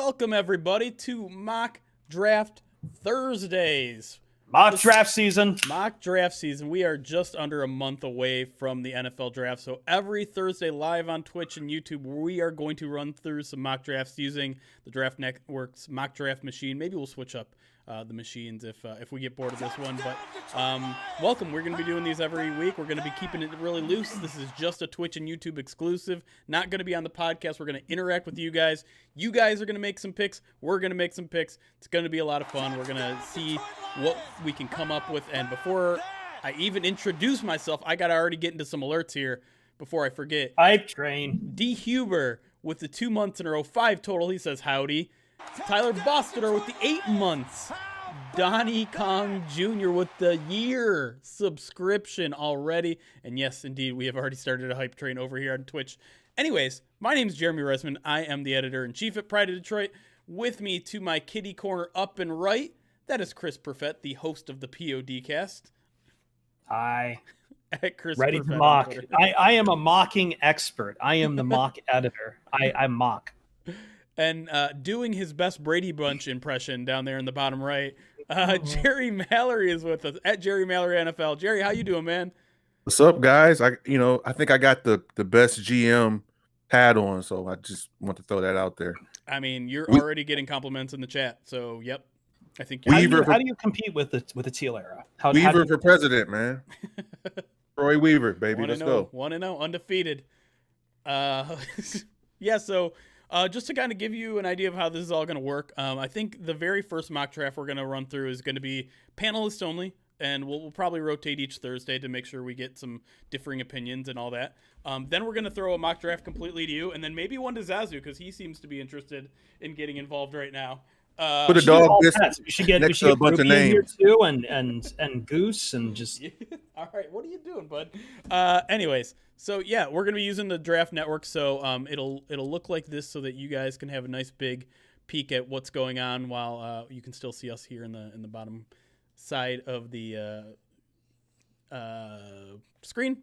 welcome everybody to Mock Draft Thursdays. Mock draft season. Mock draft season. We are just under a month away from the NFL draft. So every Thursday live on Twitch and YouTube, we are going to run through some mock drafts using the Draft Network's mock draft machine. Maybe we'll switch up the machines if we get bored of this one. But welcome. We're going to be doing these every week. We're going to be keeping it really loose. This is just a Twitch and YouTube exclusive. Not going to be on the podcast. We're going to interact with you guys. You guys are going to make some picks. We're going to make some picks. It's going to be a lot of fun. We're going to see what we can come up with. And before I even introduce myself, I got to already get into some alerts here before I forget. Hype train. D. Huber with the 2 months in a row, 5 total. He says howdy. Tyler Bosterer with the 8 months. Donnie Kong Jr. with the year subscription already. And yes, indeed, we have already started a hype train over here on Twitch. Anyways, my name is Jeremy Resman. I am the editor-in-chief at Pride of Detroit. With me to my kitty corner up and right, that is Chris Perfett, the host of the PODcast. Hi. At Chris Ready Perfett to mock. I am a mocking expert. I am the mock editor. I mock. And doing his best Brady Bunch impression down there in the bottom right, Jerry Mallory is with us at Jerry Mallory NFL. Jerry, how you doing, man? What's up, guys? I think I got the best GM hat on, so I just want to throw that out there. I mean, you're already getting compliments in the chat, so yep. I think how do you compete with the teal era? Weaver for president, man. Troy Weaver, baby. Let's go. 1-0, undefeated. Yeah, so just to kind of give you an idea of how this is all going to work, I think the very first mock draft we're going to run through is going to be panelist only, and we'll probably rotate each Thursday to make sure we get some differing opinions and all that. Then we're going to throw a mock draft completely to you, and then maybe one to Zazu because he seems to be interested in getting involved right now. Put a dog we should get a bunch of names here too, and Goose and just. All right, what are you doing, bud? Anyways, so yeah, we're gonna be using the Draft Network, so it'll look like this so that you guys can have a nice big peek at what's going on while you can still see us here in the bottom side of the screen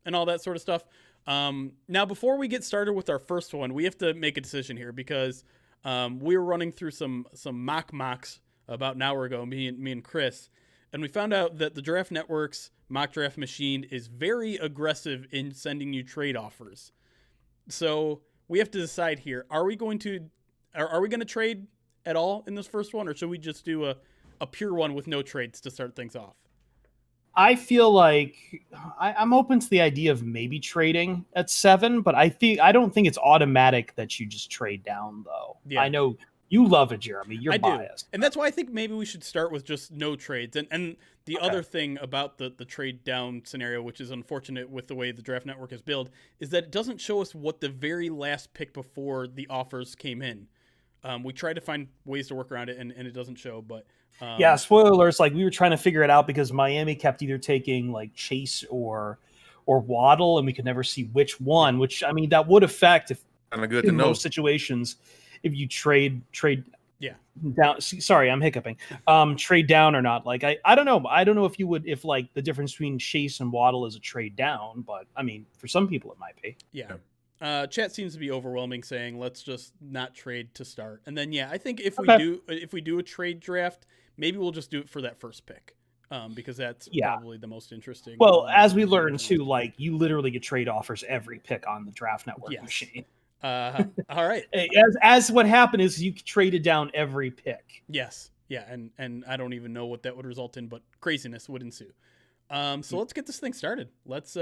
and all that sort of stuff. Now, before we get started with our first one, we have to make a decision here because. We were running through some mocks about an hour ago, me and Chris, and we found out that the Draft Network's mock draft machine is very aggressive in sending you trade offers. So we have to decide here: are we going to trade at all in this first one, or should we just do a pure one with no trades to start things off? I feel like I'm open to the idea of maybe trading at 7, but I don't think it's automatic that you just trade down, though. Yeah. I know you love it, Jeremy. You're biased. And that's why I think maybe we should start with just no trades. And the other thing about the trade down scenario, which is unfortunate with the way the Draft Network is built, is that it doesn't show us what the very last pick before the offers came in. We tried to find ways to work around it, and it doesn't show, but... yeah, spoiler alerts, like we were trying to figure it out because Miami kept either taking like Chase or Waddle, and we could never see which one, which, I mean, that would affect if in most situations if you trade down. Sorry, I'm hiccuping. Trade down or not. Like I don't know. I don't know if like the difference between Chase and Waddle is a trade down, but I mean, for some people it might be. Yeah. Chat seems to be overwhelming, saying let's just not trade to start. And then I think if we do a trade draft, maybe we'll just do it for that first pick. Because that's probably the most interesting. Well, as we learned too, like you literally get trade offers every pick on the Draft Network machine. All right. As what happened is you traded down every pick. Yes. Yeah, and I don't even know what that would result in, but craziness would ensue. So let's get this thing started. Let's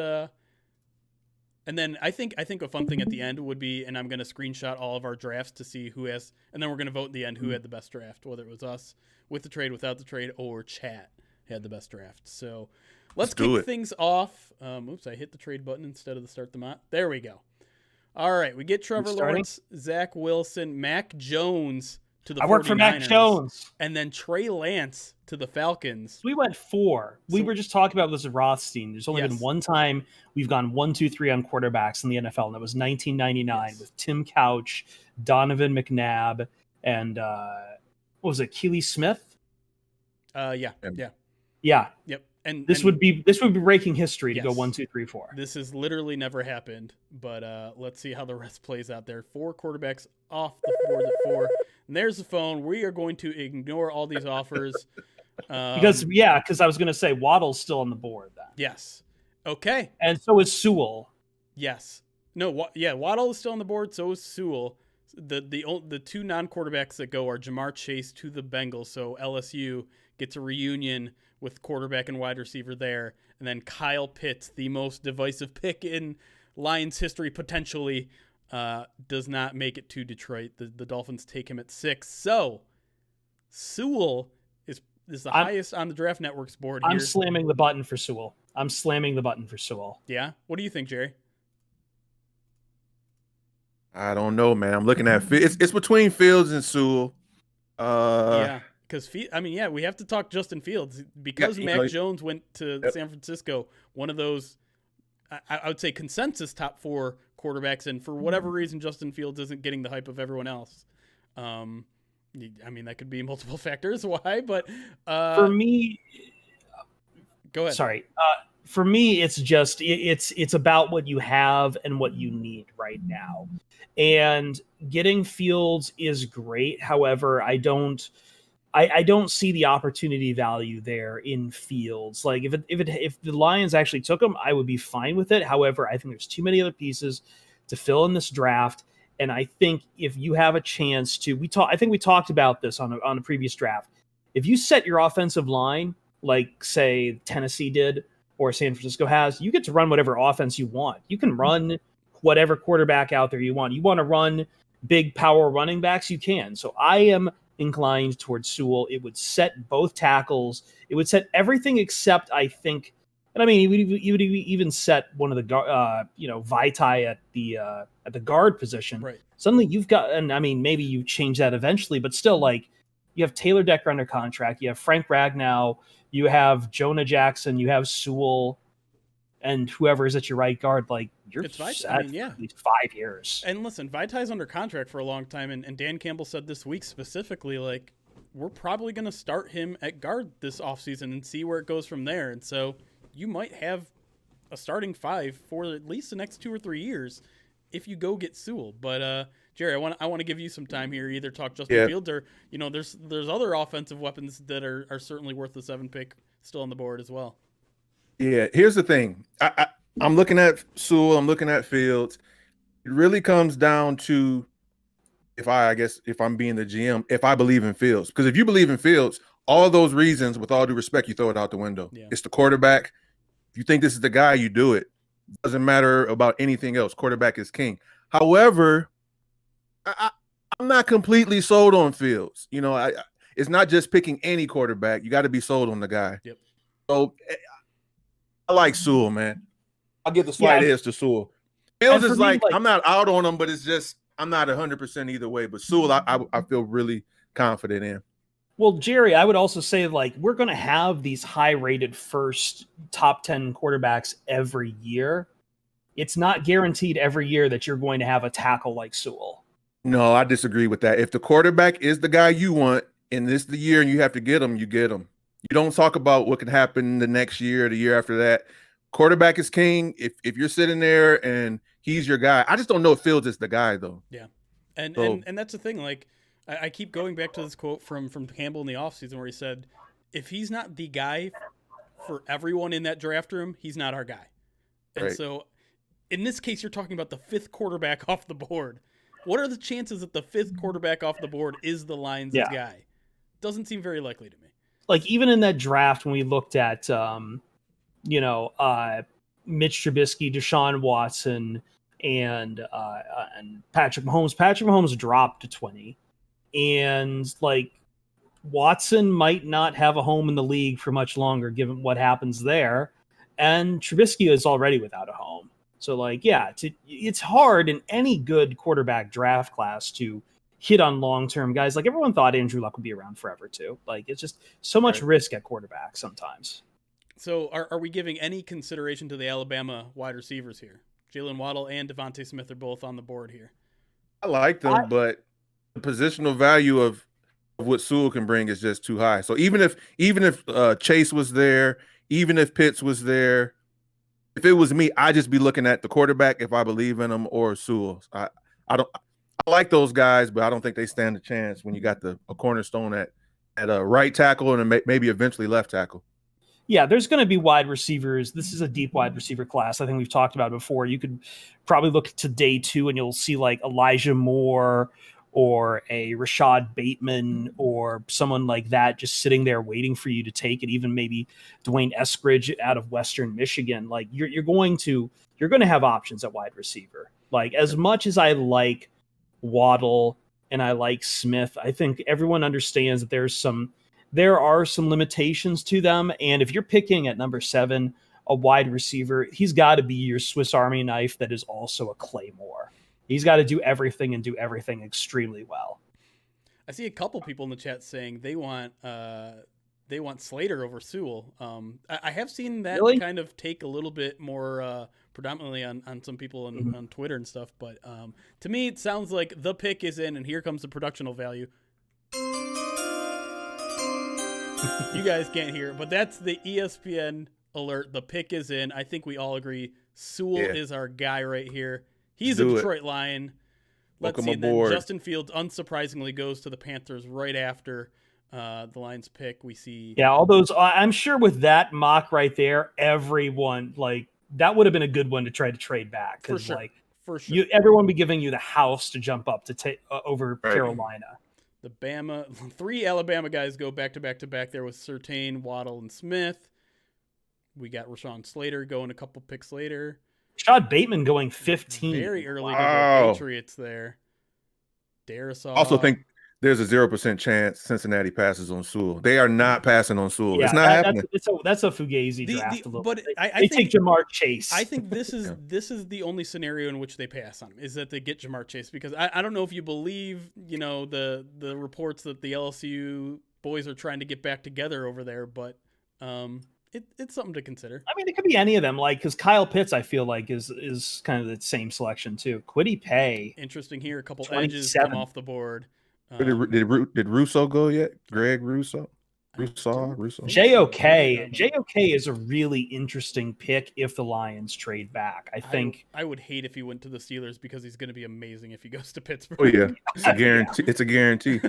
and then I think a fun thing at the end would be, and I'm going to screenshot all of our drafts to see who has, and then we're going to vote in the end who had the best draft, whether it was us with the trade, without the trade, or chat had the best draft. So let's kick things off. Oops, I hit the trade button instead of the start the mod. There we go. All right, we get Trevor Lawrence, Zach Wilson, Mac Jones to the 49ers. I work for Mac Jones. And then Trey Lance to the Falcons. We went 4. We were just talking about this with Rothstein. There's only been one time we've gone 1, 2, 3 on quarterbacks in the NFL, and that was 1999 with Tim Couch, Donovan McNabb, and what was it, Keely Smith? Yeah. Yep. this would be breaking history to yes, go 1, 2, 3, 4. This has literally never happened, but let's see how the rest plays out there. 4 quarterbacks off the board at 4. And there's the phone. We are going to ignore all these offers. Because I was going to say Waddle's still on the board then. Yes. Okay. And so is Sewell. Yes. No. Waddle is still on the board. So is Sewell. The 2 non-quarterbacks that go are Jamar Chase to the Bengals. So LSU gets a reunion with quarterback and wide receiver there, and then Kyle Pitts, the most divisive pick in Lions history potentially, does not make it to Detroit. The Dolphins take him at 6. So Sewell is the highest on the Draft Network's board here. I'm slamming the button for Sewell. Yeah. What do you think, Jerry? I don't know, man. I'm looking at it's between Fields and Sewell. Yeah. Because, we have to talk Justin Fields. Because Mac Jones went to San Francisco, one of those, I would say, consensus top 4 quarterbacks, and for whatever reason, Justin Fields isn't getting the hype of everyone else. That could be multiple factors why, but for me, go ahead. Sorry. For me, it's just it's about what you have and what you need right now. And getting Fields is great. However, I don't see the opportunity value there in Fields. Like if the Lions actually took him, I would be fine with it. However, I think there's too many other pieces to fill in this draft. And I think if you have a chance to, I think we talked about this on a previous draft. If you set your offensive line like say Tennessee did or San Francisco has, you get to run whatever offense you want. You can run whatever quarterback out there you want. You want to run big power running backs, you can. So I am inclined towards Sewell. It would set both tackles. It would set everything except, I think, and you would even set one of the Vitae at the guard position. Right. Suddenly you've got, and maybe you change that eventually, but still, like, you have Taylor Decker under contract. You have Frank Ragnow. You have Jonah Jackson. You have Sewell, and whoever is at your right guard. Like, you're set at least 5 years. And listen, Vitae's under contract for a long time, and Dan Campbell said this week specifically, like, we're probably going to start him at guard this offseason and see where it goes from there. And so you might have a starting 5 for at least the next 2 or 3 years if you go get Sewell. But Jerry, I want to give you some time here. Either talk Justin Fields or there's other offensive weapons that are certainly worth the 7 pick still on the board as well. Yeah, here's the thing. I'm looking at Sewell. I'm looking at Fields. It really comes down to if I'm being the GM, if I believe in Fields. Because if you believe in Fields, all those reasons, with all due respect, you throw it out the window. Yeah. It's the quarterback. If you think this is the guy, you do it. Doesn't matter about anything else. Quarterback is king. However, I'm not completely sold on Fields. It's not just picking any quarterback. You got to be sold on the guy. Yep. So I like Sewell, man. I'll give the slight edge to Sewell. Fields is like, I'm not out on him, but it's just I'm not 100% either way. But Sewell, I feel really confident in. Well, Jerry, I would also say, like, we're going to have these high-rated first top 10 quarterbacks every year. It's not guaranteed every year that you're going to have a tackle like Sewell. No, I disagree with that. If the quarterback is the guy you want, and this is the year and you have to get him, you get him. You don't talk about what can happen the next year, the year after that. Quarterback is king. If you're sitting there and he's your guy, I just don't know if Fields is the guy, though. Yeah, and that's the thing. Like, I keep going back to this quote from Campbell in the offseason where he said, if he's not the guy for everyone in that draft room, he's not our guy. And so in this case, you're talking about the 5th quarterback off the board. What are the chances that the 5th quarterback off the board is the Lions' guy? Doesn't seem very likely to me. Like, even in that draft when we looked at, Mitch Trubisky, Deshaun Watson, and Patrick Mahomes. Patrick Mahomes dropped to 20. And, like, Watson might not have a home in the league for much longer given what happens there. And Trubisky is already without a home. So, like, it's hard in any good quarterback draft class to hit on long-term guys. Like, everyone thought Andrew Luck would be around forever, too. Like, it's just so much risk at quarterback sometimes. So are we giving any consideration to the Alabama wide receivers here? Jalen Waddle and Devontae Smith are both on the board here. I like them, but the positional value of what Sewell can bring is just too high. So even if Chase was there, even if Pitts was there, if it was me, I'd just be looking at the quarterback if I believe in him or Sewell. I like those guys, but I don't think they stand a chance when you got a cornerstone at a right tackle and maybe eventually left tackle. Yeah, there's going to be wide receivers. This is a deep wide receiver class. I think we've talked about it before. You could probably look to day 2 and you'll see like Elijah Moore or a Rashad Bateman or someone like that just sitting there waiting for you to take it. Even maybe Dwayne Eskridge out of Western Michigan. Like you're going to have options at wide receiver. Like as much as I like Waddle and I like Smith, I think everyone understands that there are some limitations to them. And if you're picking at number 7, a wide receiver, he's got to be your Swiss Army knife that is also a claymore. He's got to do everything and do everything extremely well. I see a couple people in the chat saying they want Slater over Sewell. I have seen that kind of take a little bit more predominantly on some people on Twitter and stuff. But to me, it sounds like the pick is in, and here comes the productional value. You guys can't hear it, but that's the ESPN alert. The pick is in. I think we all agree Sewell is our guy right here. He's a Detroit Lion. Let's see. Then Justin Fields, unsurprisingly, goes to the Panthers right after the Lions pick. We see. Yeah, all those. I'm sure with that mock right there, everyone like that would have been a good one to try to trade back because for sure, everyone be giving you the house to jump up to take over Carolina. The 3 Alabama guys go back to back to back there with Surtain, Waddle, and Smith. We got Rashawn Slater going a couple picks later. Rashad Bateman going 15. Very early to the Patriots there. Darisaw. Also think there's a 0% chance Cincinnati passes on Sewell. They are not passing on Sewell. It's not happening. That's a Fugazi draft. But I think take Jamar Chase. I think this is the only scenario in which they pass on him, is that they get Jamar Chase, because I don't know if you believe the reports that the LSU boys are trying to get back together over there, but it's something to consider. I mean, it could be any of them, like because Kyle Pitts, I feel like is kind of the same selection too. Kwity Paye, interesting here. A couple edges come off the board. Did Russo go yet? Greg Russo? Russo? JOK is a really interesting pick if the Lions trade back. I think I would hate if he went to the Steelers because he's going to be amazing if he goes to Pittsburgh. Oh yeah, it's a guarantee. It's a guarantee.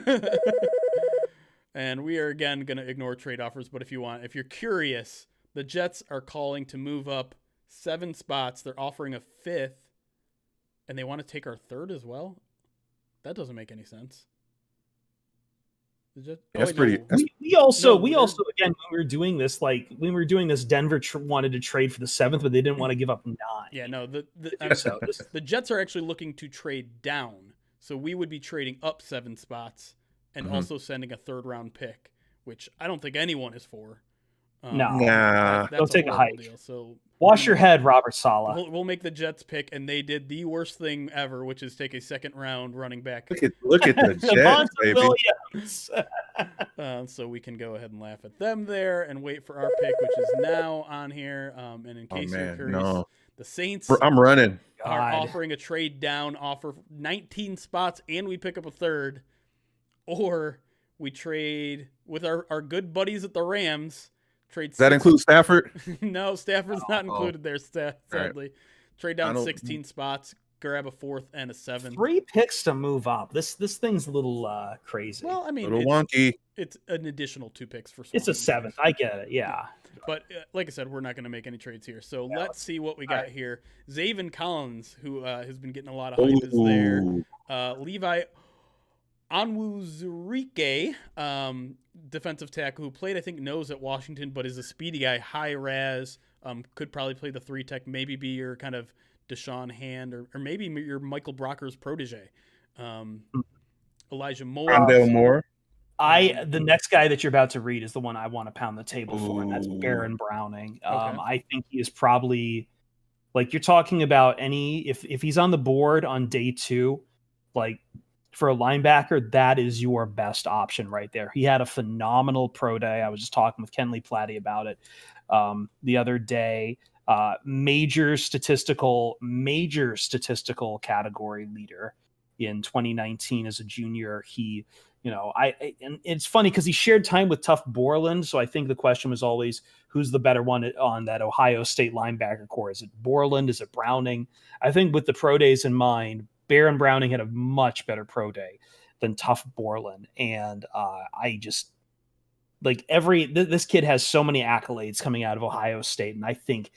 And we are again going to ignore trade offers, but if you're curious, the Jets are calling to move up 7 spots. They're offering a 5th, and they want to take our 3rd as well. That doesn't make any sense. That's pretty. We also again when we were doing this, Denver wanted to trade for the 7th, but they didn't want to give up 9. Yeah, no. The Jets are actually looking to trade down, so we would be trading up 7 spots and also sending a 3rd round pick, which I don't think anyone is for. Don't take a hike. Deal, so wash your head, Robert Saleh. We'll make the Jets pick, and they did the worst thing ever, which is take a 2nd round running back. Look at the Jets, baby. So we can go ahead and laugh at them there and wait for our pick, which is now on here. And in case you're curious, the Saints are offering a trade down offer, 19 spots, and we pick up a 3rd, or we trade with our good buddies at the Rams. Does that include Stafford? No, Stafford's not included there, sadly. Right. Trade down 16 spots, grab a 4th and a 7th. 3 picks to move up. This thing's a little crazy. Well, I mean, a little wonky. It's an additional 2 picks for Swanson. It's a 7th. I get it, yeah. But like I said, we're not going to make any trades here. So let's see what we got here. Zaven Collins, who has been getting a lot of hype, is there. Levi Onwuzurike, defensive tackle who played, I think, nose at Washington, but is a speedy guy, high raz, could probably play the 3 tech, maybe be your kind of Deshaun Hand or maybe your Michael Brocker's protege. Elijah Moore. Rondale Moore. The next guy that you're about to read is the one I want to pound the table for, and that's Baron Browning. I think he is probably, like, you're talking about if he's on the board on day 2, like, for a linebacker, that is your best option right there. He had a phenomenal pro day. I was just talking with Kenley Platty about it the other day. Major statistical category leader in 2019 as a junior. He And it's funny because he shared time with Tough Borland. So I think the question was always, who's the better one on that Ohio State linebacker core? Is it Borland? Is it Browning? I think with the pro days in mind, Baron Browning had a much better pro day than Tough Borland. And I just this kid has so many accolades coming out of Ohio State. And I think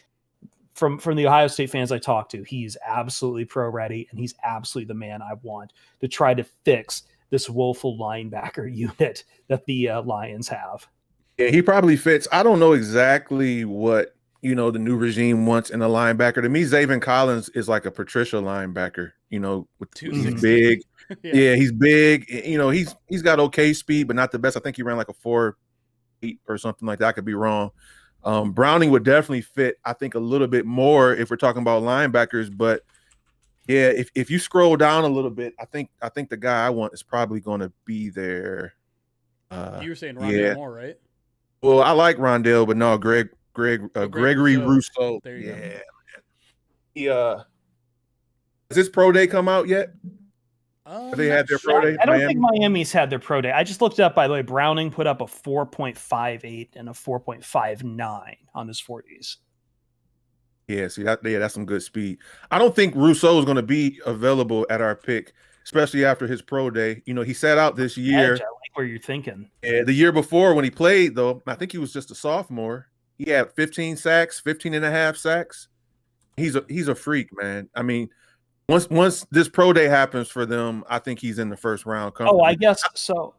from the Ohio State fans I talk to, he's absolutely pro ready, and he's absolutely the man I want to try to fix this woeful linebacker unit that the Lions have. Yeah, he probably fits. I don't know exactly what, the new regime wants in a linebacker. To me, Zaven Collins is like a Patricia linebacker, he's big. Yeah, he's big. He's got okay speed, but not the best. I think he ran like a 4.8 or something like that. I could be wrong. Browning would definitely fit, I think, a little bit more if we're talking about linebackers, but yeah, if you scroll down a little bit, I think the guy I want is probably going to be there. You were saying Rondale Moore, right? Well, I like Rondale, but no, Gregory Rousseau. There you go. He has his pro day come out yet? Have they had their pro day? I don't think Miami's had their pro day. I just looked it up, by the way. Browning put up a 4.58 and a 4.59 on his 40s. Yeah, see that's some good speed. I don't think Rousseau is going to be available at our pick, especially after his pro day. He sat out this year. I like where you're thinking. Yeah, the year before when he played, though, I think he was just a sophomore. He had 15 sacks, 15 and a half sacks. He's a freak, man. I mean, once this pro day happens for them, I think he's in the first round. Oh, I guess so.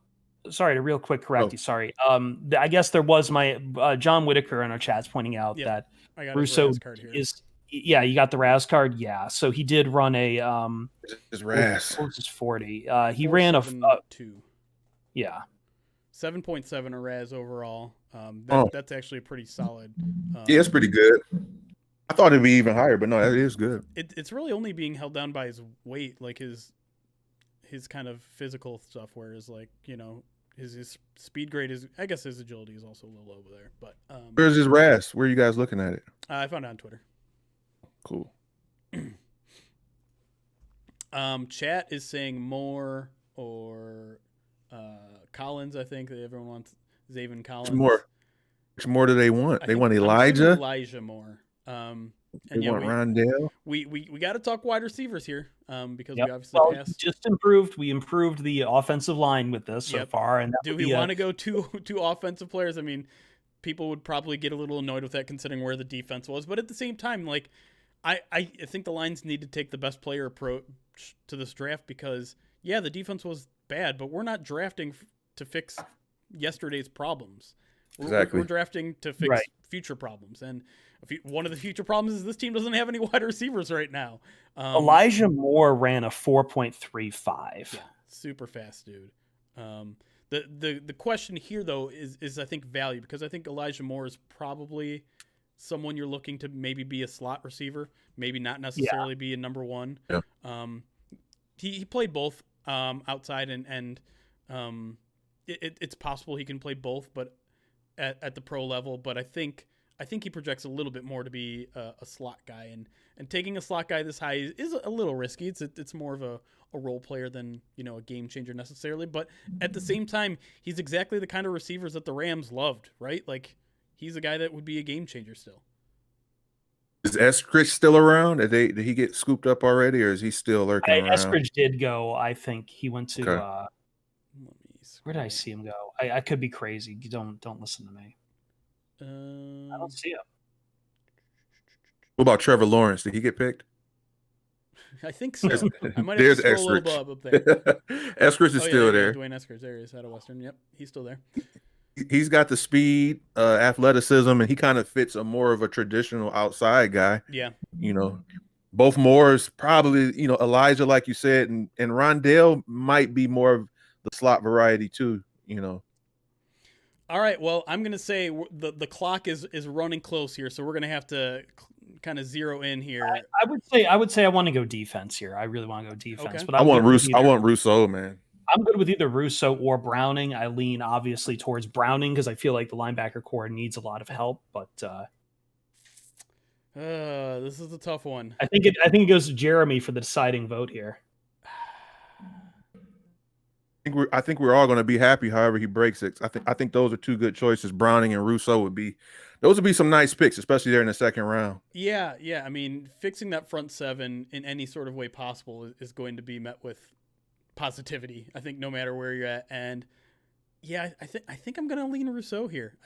Sorry to real quick correct you. Sorry. I guess there was my John Whitaker in our chats pointing out that Rousseau is. Yeah, you got the Raz card. Yeah, so he did run a his Raz. What was his 40? He ran a 2. Yeah, 7.7 a Raz overall. That's actually pretty solid. Yeah, it's pretty good. I thought it'd be even higher, but no, that is good. It's really only being held down by his weight, like his kind of physical stuff, whereas his speed grade is, I guess his agility is also a little over there. But where's his Raz? Where are you guys looking at it? I found it on Twitter. Cool. Chat is saying Moore or Collins. I think that everyone wants Zaven Collins. Which more do they want? They want Elijah. Elijah Moore. They want Rondale. We got to talk wide receivers here because we obviously passed. We improved the offensive line with this so far. And do we want to go two offensive players? I mean, people would probably get a little annoyed with that considering where the defense was, but at the same time, I think the Lions need to take the best player approach to this draft because the defense was bad, but we're not drafting to fix yesterday's problems. We're drafting to fix future problems, and one of the future problems is this team doesn't have any wide receivers right now. Elijah Moore ran a 4.35. Yeah, super fast, dude. The question here though is I think value, because I think Elijah Moore is probably someone you're looking to maybe be a slot receiver, maybe not necessarily be a number one. Yeah. He played both outside and it's possible he can play both, but at the pro level. But I think he projects a little bit more to be a slot guy, and taking a slot guy this high is a little risky. It's more of a role player than a game changer necessarily. But at the same time, he's exactly the kind of receivers that the Rams loved, right? Like he's a guy that would be a game changer still. Is Eskridge still around? Did he get scooped up already, or is he still lurking around? Eskridge did go. I think he went to. Where did I see him go? I could be crazy. You don't listen to me. I don't see him. What about Trevor Lawrence? Did he get picked? I think so. I might have to scroll a little up there. Eskridge is still there. Dwayne Eskridge, there he is, out of Western. Yep, he's still there. He's got the speed, athleticism, and he kind of fits a more of a traditional outside guy. Yeah. Both Moores probably, Elijah, like you said, and Rondale might be more of the slot variety too, All right, well, I'm going to say the clock is running close here, so we're going to have to kind of zero in here. I would say I want to go defense here. I really want to go defense. Okay. But I want Rousseau, man. I'm good with either Rousseau or Browning. I lean obviously towards Browning because I feel like the linebacker core needs a lot of help. But this is a tough one. I think it goes to Jeremy for the deciding vote here. I think we're all going to be happy. However, he breaks it. I think those are two good choices. Browning and Rousseau would be some nice picks, especially there in the second round. Yeah. I mean, fixing that front seven in any sort of way possible is going to be met with positivity. I think no matter where you're at, and yeah, I think I'm going to lean Rousseau here.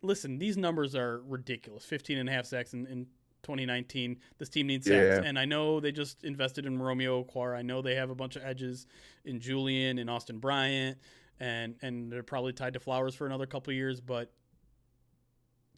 Listen. These numbers are ridiculous. 15.5 sacks in 2019. This team needs sacks, and I know they just invested in Romeo Okwara. I know they have a bunch of edges in Julian and Austin Bryant, and they're probably tied to Flowers for another couple of years. But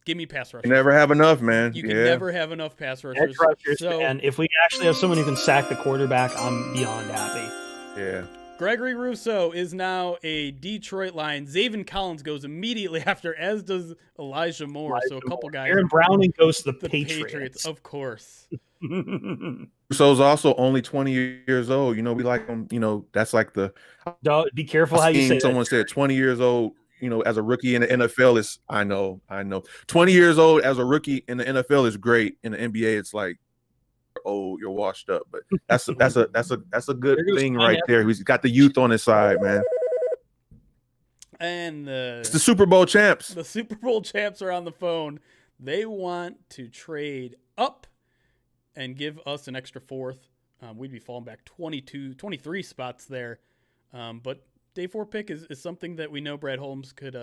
give me pass rushers. You never have enough, man. You can never have enough pass rushers. And if we actually have someone who can sack the quarterback, I'm beyond happy. Yeah. Gregory Rousseau is now a Detroit Lion. Zaven Collins goes immediately after, as does Elijah Moore. So a couple guys. Aaron Browning goes to the Patriots. Of course. Rousseau's also only 20 years old. You know, we like him. You know, that's like the. Be careful how you say someone said 20 years old. You know, as a rookie in the NFL is. I know. 20 years old as a rookie in the NFL is great. In the NBA, it's like, oh, you're washed up. But that's a good thing right there. He's got the youth on his side, man. And it's the Super Bowl champs. The Super Bowl champs are on the phone. They want to trade up and give us an extra fourth. We'd be falling back 23 spots there. But day 4 pick is something that we know Brad Holmes could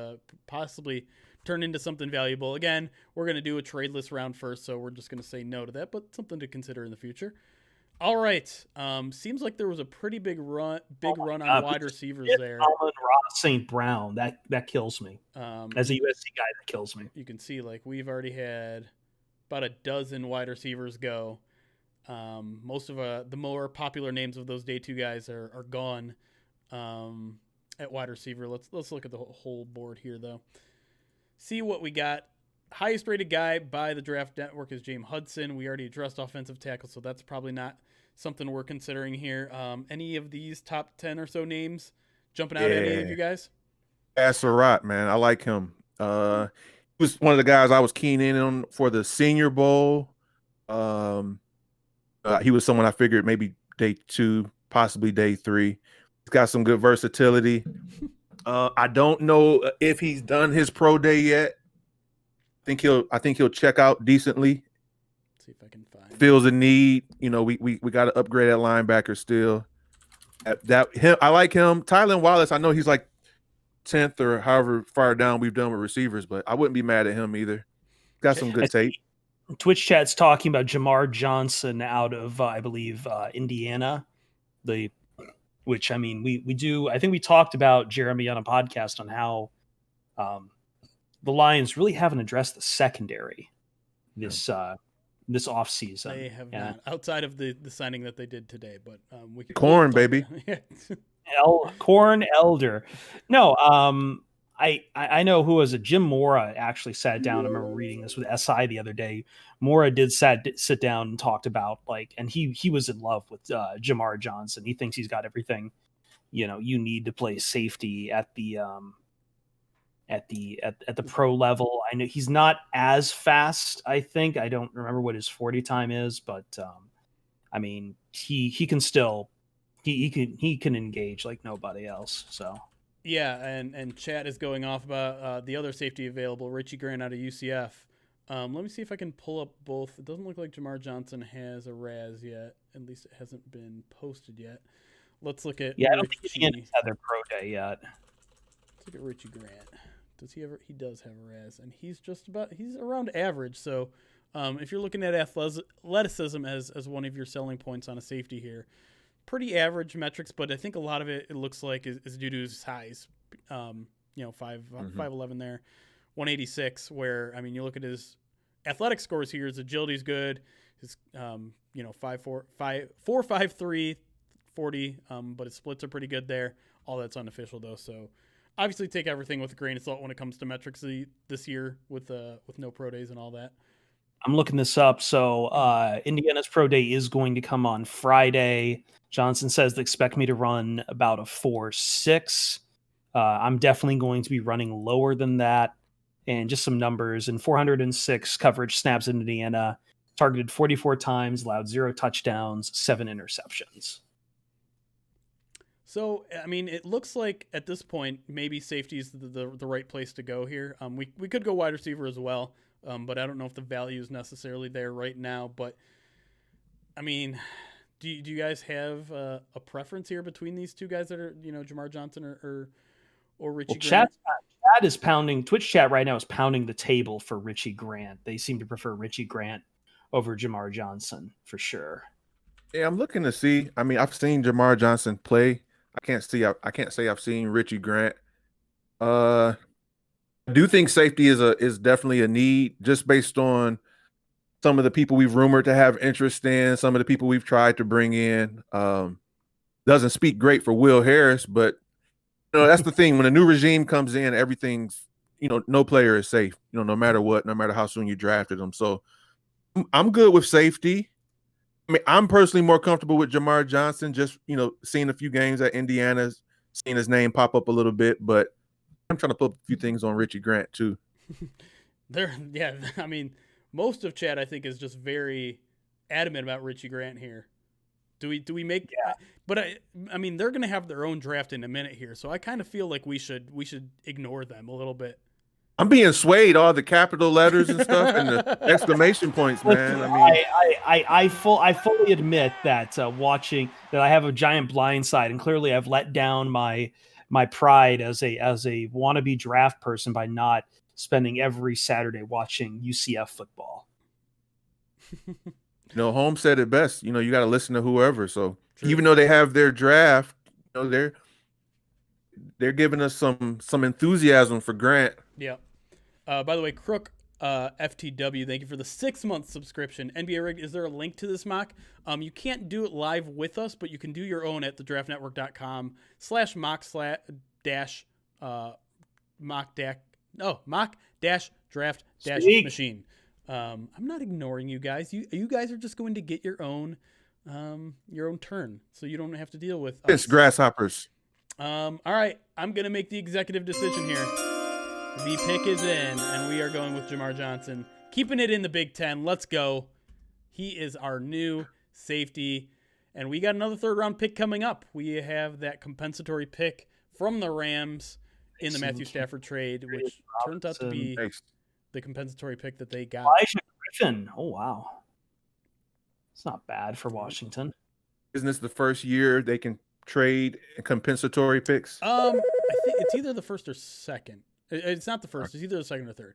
possibly turn into something valuable. Again, we're going to do a tradeless round first, so we're just going to say no to that, but something to consider in the future. All right. Seems like there was a pretty big run on wide receivers there. Ross St. Brown, that kills me. As a USC guy, that kills me. You can see, like, we've already had about a dozen wide receivers go. Most of the more popular names of those day 2 guys are gone at wide receiver. Let's look at the whole board here, though. See what we got. Highest rated guy by the Draft Network is James Hudson. We already addressed offensive tackle, so that's probably not something we're considering here. Any of these top 10 or so names jumping out at any of you guys? Asserat, man. I like him. He was one of the guys I was keen in on for the Senior Bowl. He was someone I figured maybe day 2, possibly day 3. He's got some good versatility. I don't know if he's done his pro day yet. I think he'll check out decently. See if I can find. Feels a need. You know, we got to upgrade that linebacker still. I like him. Tylan Wallace. I know he's like 10th or however far down we've done with receivers, but I wouldn't be mad at him either. Got some good tape. Twitch chat's talking about Jamar Johnson out of I believe Indiana. Which, I mean, we do. I think we talked about Jeremy on a podcast on how the Lions really haven't addressed the secondary this offseason. They have not, outside of the signing that they did today. But we could Corn, baby. Corn Elder. No, I know who was it. Jim Mora actually sat down. I remember reading this with SI the other day. Mora did sit down and talked about and he was in love with Jamar Johnson. He thinks he's got everything, you need to play safety at the pro level. I know he's not as fast. I think I don't remember what his 40 time is, but I mean he can still he can engage like nobody else. So. Yeah, and chat is going off about the other safety available, Richie Grant out of UCF. Let me see if I can pull up both. It doesn't look like Jamar Johnson has a RAS yet. At least it hasn't been posted yet. Let's look at I don't think he's had their pro day yet. Let's look at Richie Grant. Does he ever? He does have a RAS, and he's around average. So if you're looking at athleticism as one of your selling points on a safety here, pretty average metrics, but I think a lot of it looks like is due to his size. 5'11" there, 186. Where I mean, you look at his athletic scores here. His agility's good. His 5'4", 5'3", 40. But his splits are pretty good there. All that's unofficial though. So obviously take everything with a grain of salt when it comes to metrics this year with no pro days and all that. I'm looking this up. So Indiana's pro day is going to come on Friday. Johnson says they expect me to run about a 4.6. I'm definitely going to be running lower than that. And just some numbers. In 406 coverage snaps in Indiana, targeted 44 times, allowed 0 touchdowns, 7 interceptions. So, I mean, it looks like at this point, maybe safety is the right place to go here. We could go wide receiver as well, but I don't know if the value is necessarily there right now. But, I mean, do you guys have a preference here between these two guys that are, Jamar Johnson or Richie Grant? Chat is pounding. Twitch chat right now is pounding the table for Richie Grant. They seem to prefer Richie Grant over Jamar Johnson for sure. Yeah, I'm looking to see. I mean, I've seen Jamar Johnson play. I can't say I've seen Richie Grant. I do think safety is definitely a need, just based on some of the people we've rumored to have interest in, some of the people we've tried to bring in. Doesn't speak great for Will Harris, but that's the thing. When a new regime comes in, everything's, no player is safe, no matter what, no matter how soon you drafted them. So I'm good with safety. I mean, I'm personally more comfortable with Jamar Johnson, just, seeing a few games at Indiana, seeing his name pop up a little bit, but I'm trying to put a few things on Richie Grant too. I mean, most of chat, I think, is just very adamant about Richie Grant here. Do we make? Yeah. But I mean, they're going to have their own draft in a minute here, so I kind of feel like we should ignore them a little bit. I'm being swayed, all the capital letters and stuff and the exclamation points, man. I mean, I fully admit that watching that I have a giant blind side, and clearly I've let down my pride as a wannabe draft person by not spending every Saturday watching UCF football. Holmes said it best. You got to listen to whoever. So True. Even though they have their draft, they're giving us some enthusiasm for Grant. Yeah. By the way, Crook FTW, thank you for the 6-month subscription. NBA Rig, is there a link to this mock? You can't do it live with us, but you can do your own at thedraftnetwork.com/mock-draft-machine. I'm not ignoring you guys. You guys are just going to get your own turn, so you don't have to deal with us. It's grasshoppers. All right, I'm gonna make the executive decision here. The pick is in, and we are going with Jamar Johnson, keeping it in the Big Ten. Let's go. He is our new safety, and we got another third-round pick coming up. We have that compensatory pick from the Rams in the Matthew Stafford trade, which turns out to be the compensatory pick that they got. Elijah Griffin. Oh, wow. It's not bad for Washington. Isn't this the first year they can trade compensatory picks? I think it's either the first or second. It's not the first. It's either the second or third,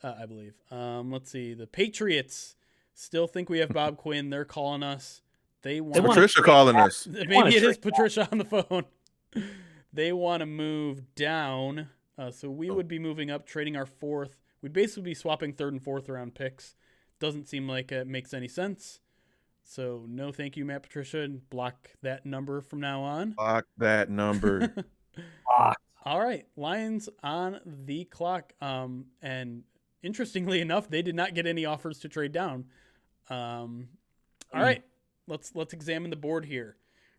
I believe. Let's see. The Patriots still think we have Bob Quinn. They're calling us. They want Patricia calling us. Maybe it is Patricia on the phone. They want to move down. So we would be moving up, trading our fourth. We'd basically be swapping third and fourth round picks. Doesn't seem like it makes any sense. So no thank you, Matt Patricia, and block that number from now on. Block that number. All right, Lions on the clock. And interestingly enough, they did not get any offers to trade down. All right, let's examine the board here.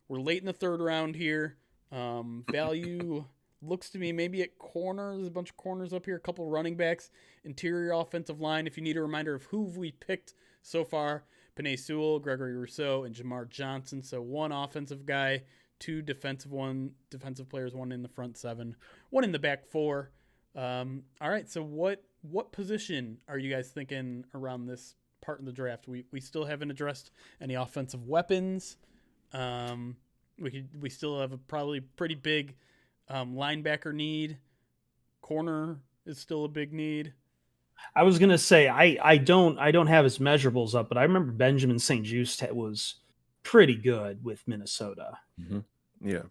We're late in the third round here. Value looks to me maybe at corner. There's a bunch of corners up here, a couple running backs, interior offensive line. If you need a reminder of who we picked so far, Penei Sewell, Gregory Rousseau, and Jamar Johnson. So one offensive guy, two defensive players, one in the front seven, one in the back four. All right, so what position are you guys thinking around this part of the draft? We still haven't addressed any offensive weapons. We still have a probably pretty big linebacker need. Corner is still a big need. I was gonna say I don't have his measurables up, but I remember Benjamin St-Juste was pretty good with Minnesota. Mm-hmm. Yeah.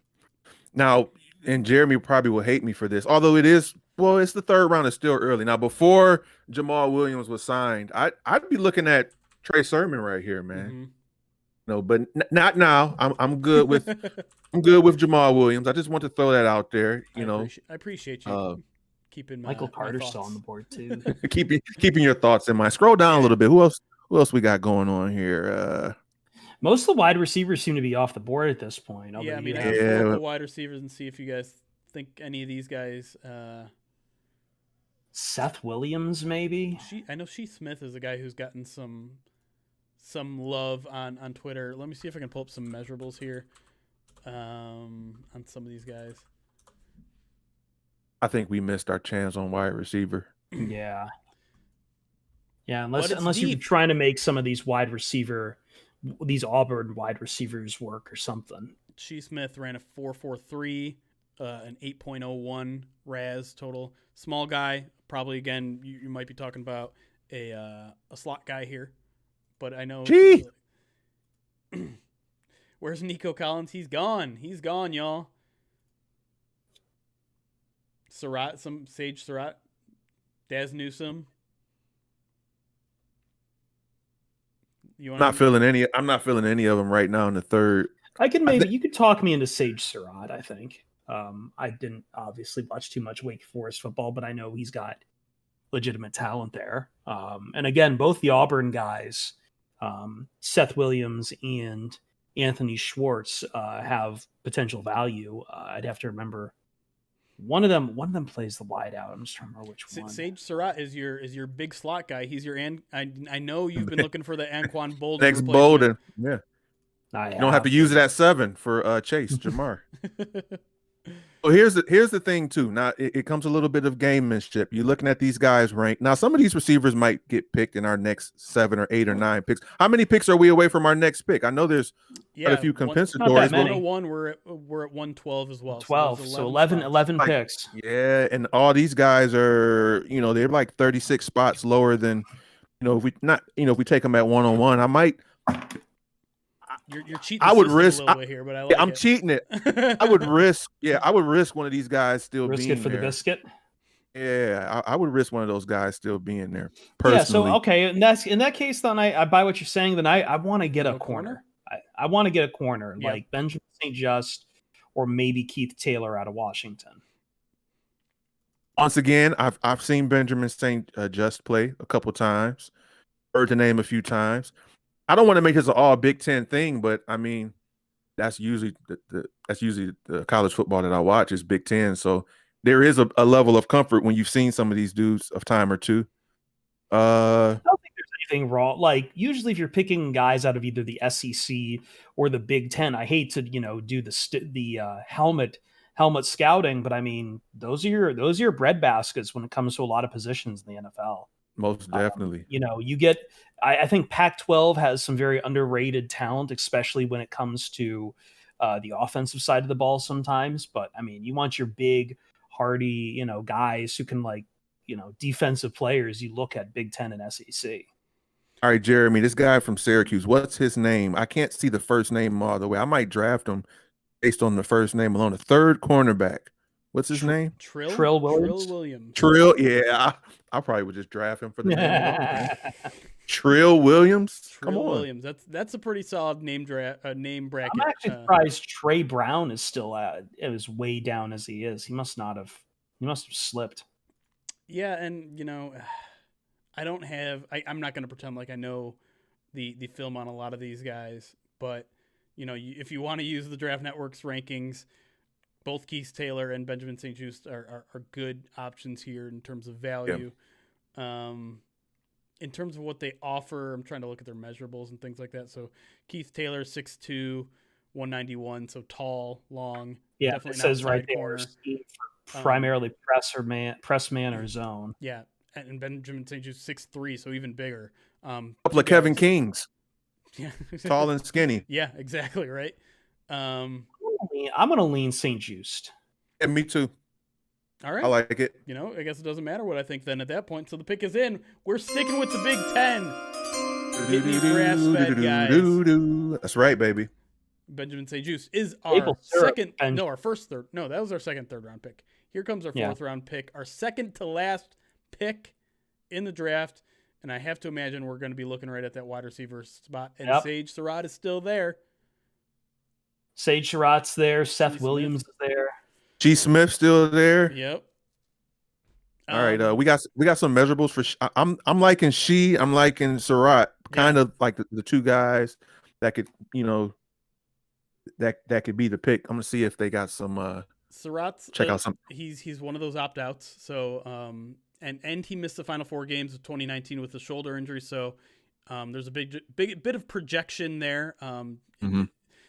Now, and Jeremy probably will hate me for this, although it's the third round. It's still early. Now, before Jamal Williams was signed, I'd be looking at Trey Sermon right here, man. Mm-hmm. No, but not now. I'm good with Jamal Williams. I just want to throw that out there. I appreciate you keeping Michael Carter's still on the board too. keeping your thoughts in mind. Scroll down a little bit. Who else we got going on here? Most of the wide receivers seem to be off the board at this point. I can pull up the wide receivers and see if you guys think any of these guys. Seth Williams, maybe. I know She Smith is a guy who's gotten some love on Twitter. Let me see if I can pull up some measurables here. on some of these guys. I think we missed our chance on wide receiver. Yeah. Yeah, unless deep. you're trying to make some of these these Auburn wide receivers work or something. Chi Smith ran a 4.43, an 8.01 RAS total. Small guy, probably again you might be talking about a slot guy here, but I know. Gee. Where's Nico Collins? He's gone, y'all. Surratt, some Sage Surratt, Daz Newsome. I'm not feeling any of them right now in the third. You could talk me into Sage Surratt, I think. I didn't obviously watch too much Wake Forest football, but I know he's got legitimate talent there. And again, both the Auburn guys, Seth Williams and Anthony Schwartz, have potential value. I'd have to remember. One of them plays the wide out. I'm just trying to remember which one. Sage Surratt is your big slot guy. He's your I know you've been looking for the Anquan Bolden. Next Bolden, yeah. You don't have to use it at 7 for Chase Jamar. Well, here's the thing too. Now it comes a little bit of gamemanship. You're looking at these guys ranked. Now some of these receivers might get picked in our next 7 or 8 or 9 picks. How many picks are we away from our next pick? I know there's quite a few compensatories. 101, we're at 112 as well. 12, so 11 picks. Yeah, and all these guys are, they're like 36 spots lower than, if we take them at 101, I might. You're cheating. I would risk. A little bit here, but I like I'm cheating it. I would risk. Yeah, I would risk one of these guys still risk being it for there. the biscuit. Yeah, I would risk one of those guys still being there. Personally. Yeah. So okay, in that case, then I buy what you're saying. Then I want to get a corner. I want to get a corner like Benjamin St. Just or maybe Keith Taylor out of Washington. Once again, I've seen Benjamin St. Just play a couple times. Heard the name a few times. I don't want to make this an all Big Ten thing, but I mean, that's usually the college football that I watch is Big Ten. So there is a level of comfort when you've seen some of these dudes of time or two. I don't think there's anything wrong. Like usually, if you're picking guys out of either the SEC or the Big Ten, I hate to do the helmet scouting, but I mean those are your bread baskets when it comes to a lot of positions in the NFL. Most definitely. You get. I think Pac-12 has some very underrated talent, especially when it comes to the offensive side of the ball sometimes. But I mean, you want your big, hardy, guys who can defensive players. You look at Big Ten and SEC. All right, Jeremy, this guy from Syracuse, what's his name? I can't see the first name all the way. I might draft him based on the first name alone. The third cornerback. What's his name? Trill Williams. Trill, yeah. I probably would just draft him for the name. Trill Williams. Come on. Williams. That's a pretty solid name bracket. I'm actually surprised Trey Brown is still as way down as he is. He must have slipped. Yeah, and I don't have. I'm not going to pretend like I know the film on a lot of these guys, but if you want to use the Draft Network's rankings, both Keith Taylor and Benjamin St. Just are good options here in terms of value. Yep. In terms of what they offer, I'm trying to look at their measurables and things like that. So Keith Taylor, 6'2", 191, so tall, long. Yeah, it says right there, primarily press man or zone. Yeah, and Benjamin St. Just 6'3", so even bigger. Couple of Kevin Kings. Yeah, tall and skinny. Yeah, exactly right. I'm gonna lean St. Just. Yeah, me too. All right. I like it. I guess it doesn't matter what I think then at that point. So the pick is in. We're sticking with the Big Ten. Get me grass-fed, guys. That's right, baby. Benjamin St. Just is our third round pick. Here comes our fourth round pick, our second to last pick in the draft. And I have to imagine we're going to be looking right at that wide receiver spot. And Sage Surratt is still there. Sage Surratt's there. Seth Williams is there. G. Smith still there. Yep. All right. We got some measurables for. I'm liking I'm liking Surratt. Kind of like the two guys that could that could be the pick. I'm gonna see if they got some. Surratt's check out some. He's one of those opt outs. So and he missed the final 4 games of 2019 with a shoulder injury. So there's a big bit of projection there.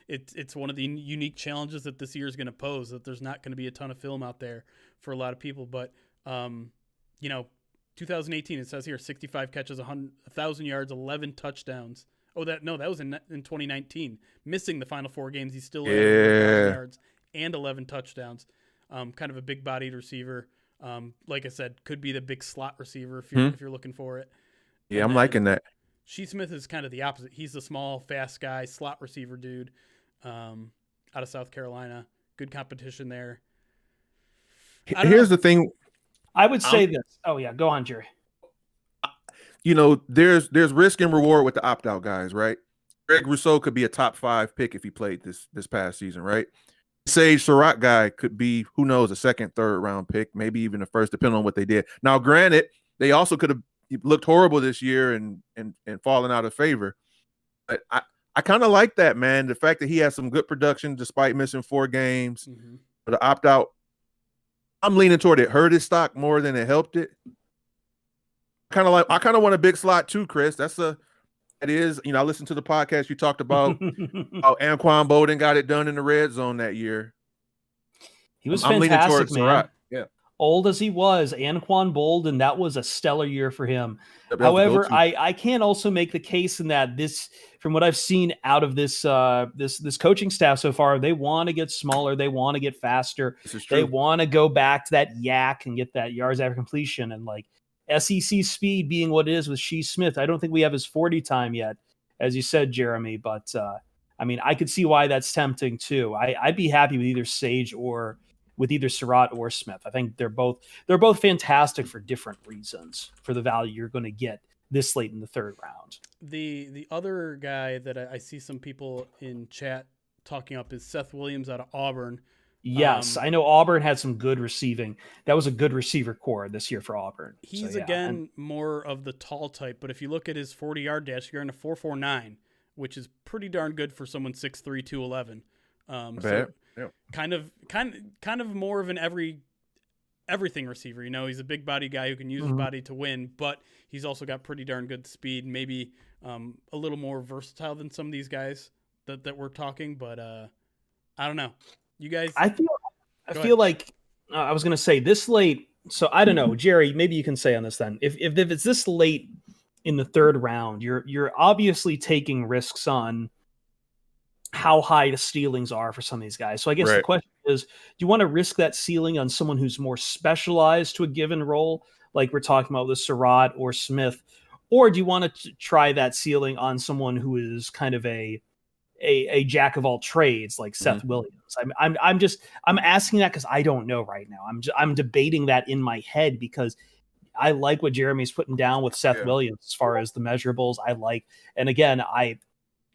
it's one of the unique challenges that this year is going to pose, that there's not going to be a ton of film out there for a lot of people. But, 2018, it says here, 65 catches, 1,000 yards, 11 touchdowns. Oh, that was in 2019. Missing the final 4 games, he's still at 1,000 yards and 11 touchdowns. Kind of a big-bodied receiver. Like I said, could be the big slot receiver if you're looking for it. Yeah, I'm liking that. Shee Smith is kind of the opposite. He's the small, fast guy, slot receiver dude, out of South Carolina. Good competition there. Here's the thing. I would say this. Oh yeah, go on, Jerry. There's risk and reward with the opt-out guys, right? Greg Rousseau could be a top 5 pick if he played this past season, right? Sage Surratt guy could be, who knows, a 2nd, 3rd round pick, maybe even a 1st, depending on what they did. Now, granted, they also could have looked horrible this year and fallen out of favor. But I kind of like that, man. The fact that he has some good production despite missing 4 games. Mm-hmm. But the opt-out, I'm leaning toward it hurt his stock more than it helped it. I kind of want a big slot too, Chris. I listened to the podcast you talked about how Anquan Bolden got it done in the red zone that year. He was fantastic, man. Surratt. Yeah. Old as he was, Anquan Bolden, that was a stellar year for him. However, I can also make the case in that this, from what I've seen out of this coaching staff so far, they want to get smaller, they want to get faster, they want to go back to that yak and get that yards after completion, and like SEC speed being what it is with Shee Smith. I don't think we have his 40 time yet, as you said, Jeremy. But I could see why that's tempting too. I'd be happy with either Sage or with either Surratt or Smith. I think they're both fantastic for different reasons for the value you're going to get this late in the 3rd round. The other guy that I see some people in chat talking up is Seth Williams out of Auburn. Yes, I know Auburn had some good receiving. That was a good receiver core this year for Auburn. He's more of the tall type, but if you look at his 40-yard dash, you're in a 4.49, which is pretty darn good for someone 6'3", 211. Kind of more of an everything receiver. He's a big body guy who can use his body to win, but he's also got pretty darn good speed. Maybe a little more versatile than some of these guys that we're talking. But I don't know. You guys, I feel like I was going to say this late. So I don't know, Jerry. Maybe you can say on this then. If it's this late in the 3rd round, you're obviously taking risks on how high the ceilings are for some of these guys. So I guess the question is, do you want to risk that ceiling on someone who's more specialized to a given role, like we're talking about with Surratt or Smith, or do you want to try that ceiling on someone who is kind of a jack of all trades like Seth Williams? I'm asking that because I don't know right now. I'm debating that in my head because I like what Jeremy's putting down with Seth Williams as far as the measurables. And again,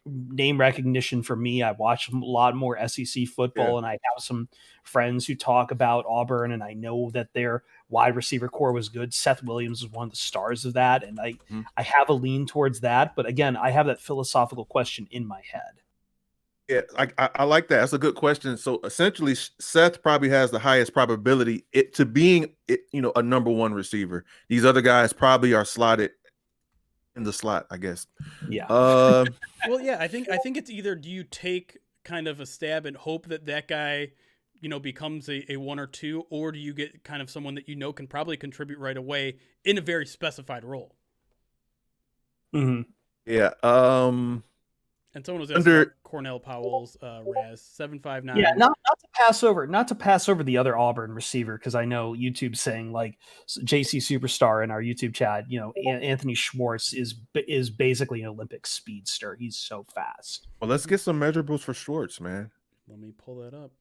name recognition for me. I watch a lot more SEC football, and I have some friends who talk about Auburn, and I know that their wide receiver core was good. Seth Williams is one of the stars of that, and I have a lean towards that. But again, I have that philosophical question in my head. Yeah, I like that. That's a good question. So essentially, Seth probably has the highest probability to being a number 1 receiver. These other guys probably are slotted in the slot, I guess. Yeah. Well, yeah, I think it's either, do you take kind of a stab and hope that guy, becomes a 1 or 2, or do you get kind of someone that can probably contribute right away in a very specified role? Mm-hmm. Yeah. And someone was asking about Cornell Powell's Raz 7.59. Yeah, not to pass over the other Auburn receiver, because I know YouTube's saying like JC Superstar in our YouTube chat. Anthony Schwartz is basically an Olympic speedster. He's so fast. Well, let's get some measurables for Schwartz, man. Let me pull that up.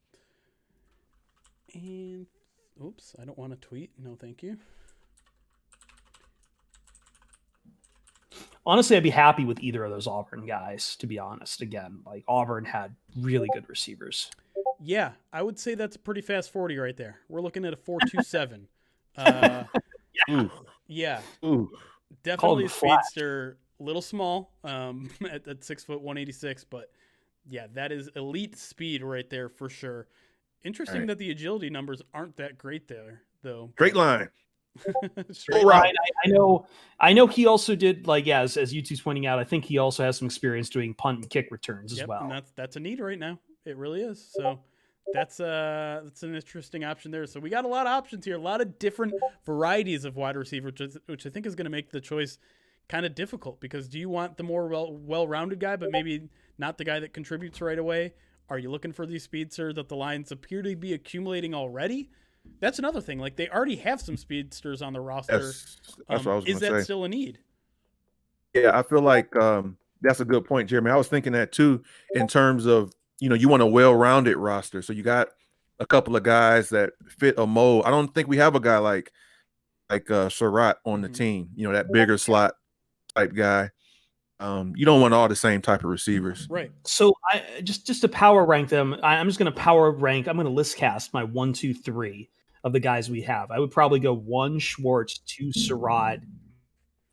And oops, I don't want to tweet. No, thank you. Honestly, I'd be happy with either of those Auburn guys, to be honest. Again, like Auburn had really good receivers. Yeah, I would say that's a pretty fast 40 right there. We're looking at a 4.27. Yeah. Ooh. Definitely a speedster, a little small at 6 foot 186, but yeah, that is elite speed right there for sure. Interesting that the agility numbers aren't that great there, though. Straight line. Straight Right. I know he also did, like, yeah, as you two's pointing out, I think he also has some experience doing punt and kick returns as well. And that's a need right now. It really is. So that's an interesting option there. So we got a lot of options here, a lot of different varieties of wide receiver, which I think is going to make the choice kind of difficult, because do you want the more well-rounded guy, but maybe not the guy that contributes right away? Are you looking for these speedsters that the Lions appear to be accumulating already? That's another thing. Like, they already have some speedsters on the roster. That's what I was Is going that to say. still a need? Yeah, I feel like that's a good point, Jeremy. I was thinking that too, in terms of, you want a well-rounded roster. So you got a couple of guys that fit a mold. I don't think we have a guy like Surratt on the team, that bigger slot type guy. You don't want all the same type of receivers. Right. So I just to power rank them, I'm just going to power rank. I'm going to list cast my 1, 2, 3 of the guys we have. I would probably go 1 Schwartz, 2 Surratt,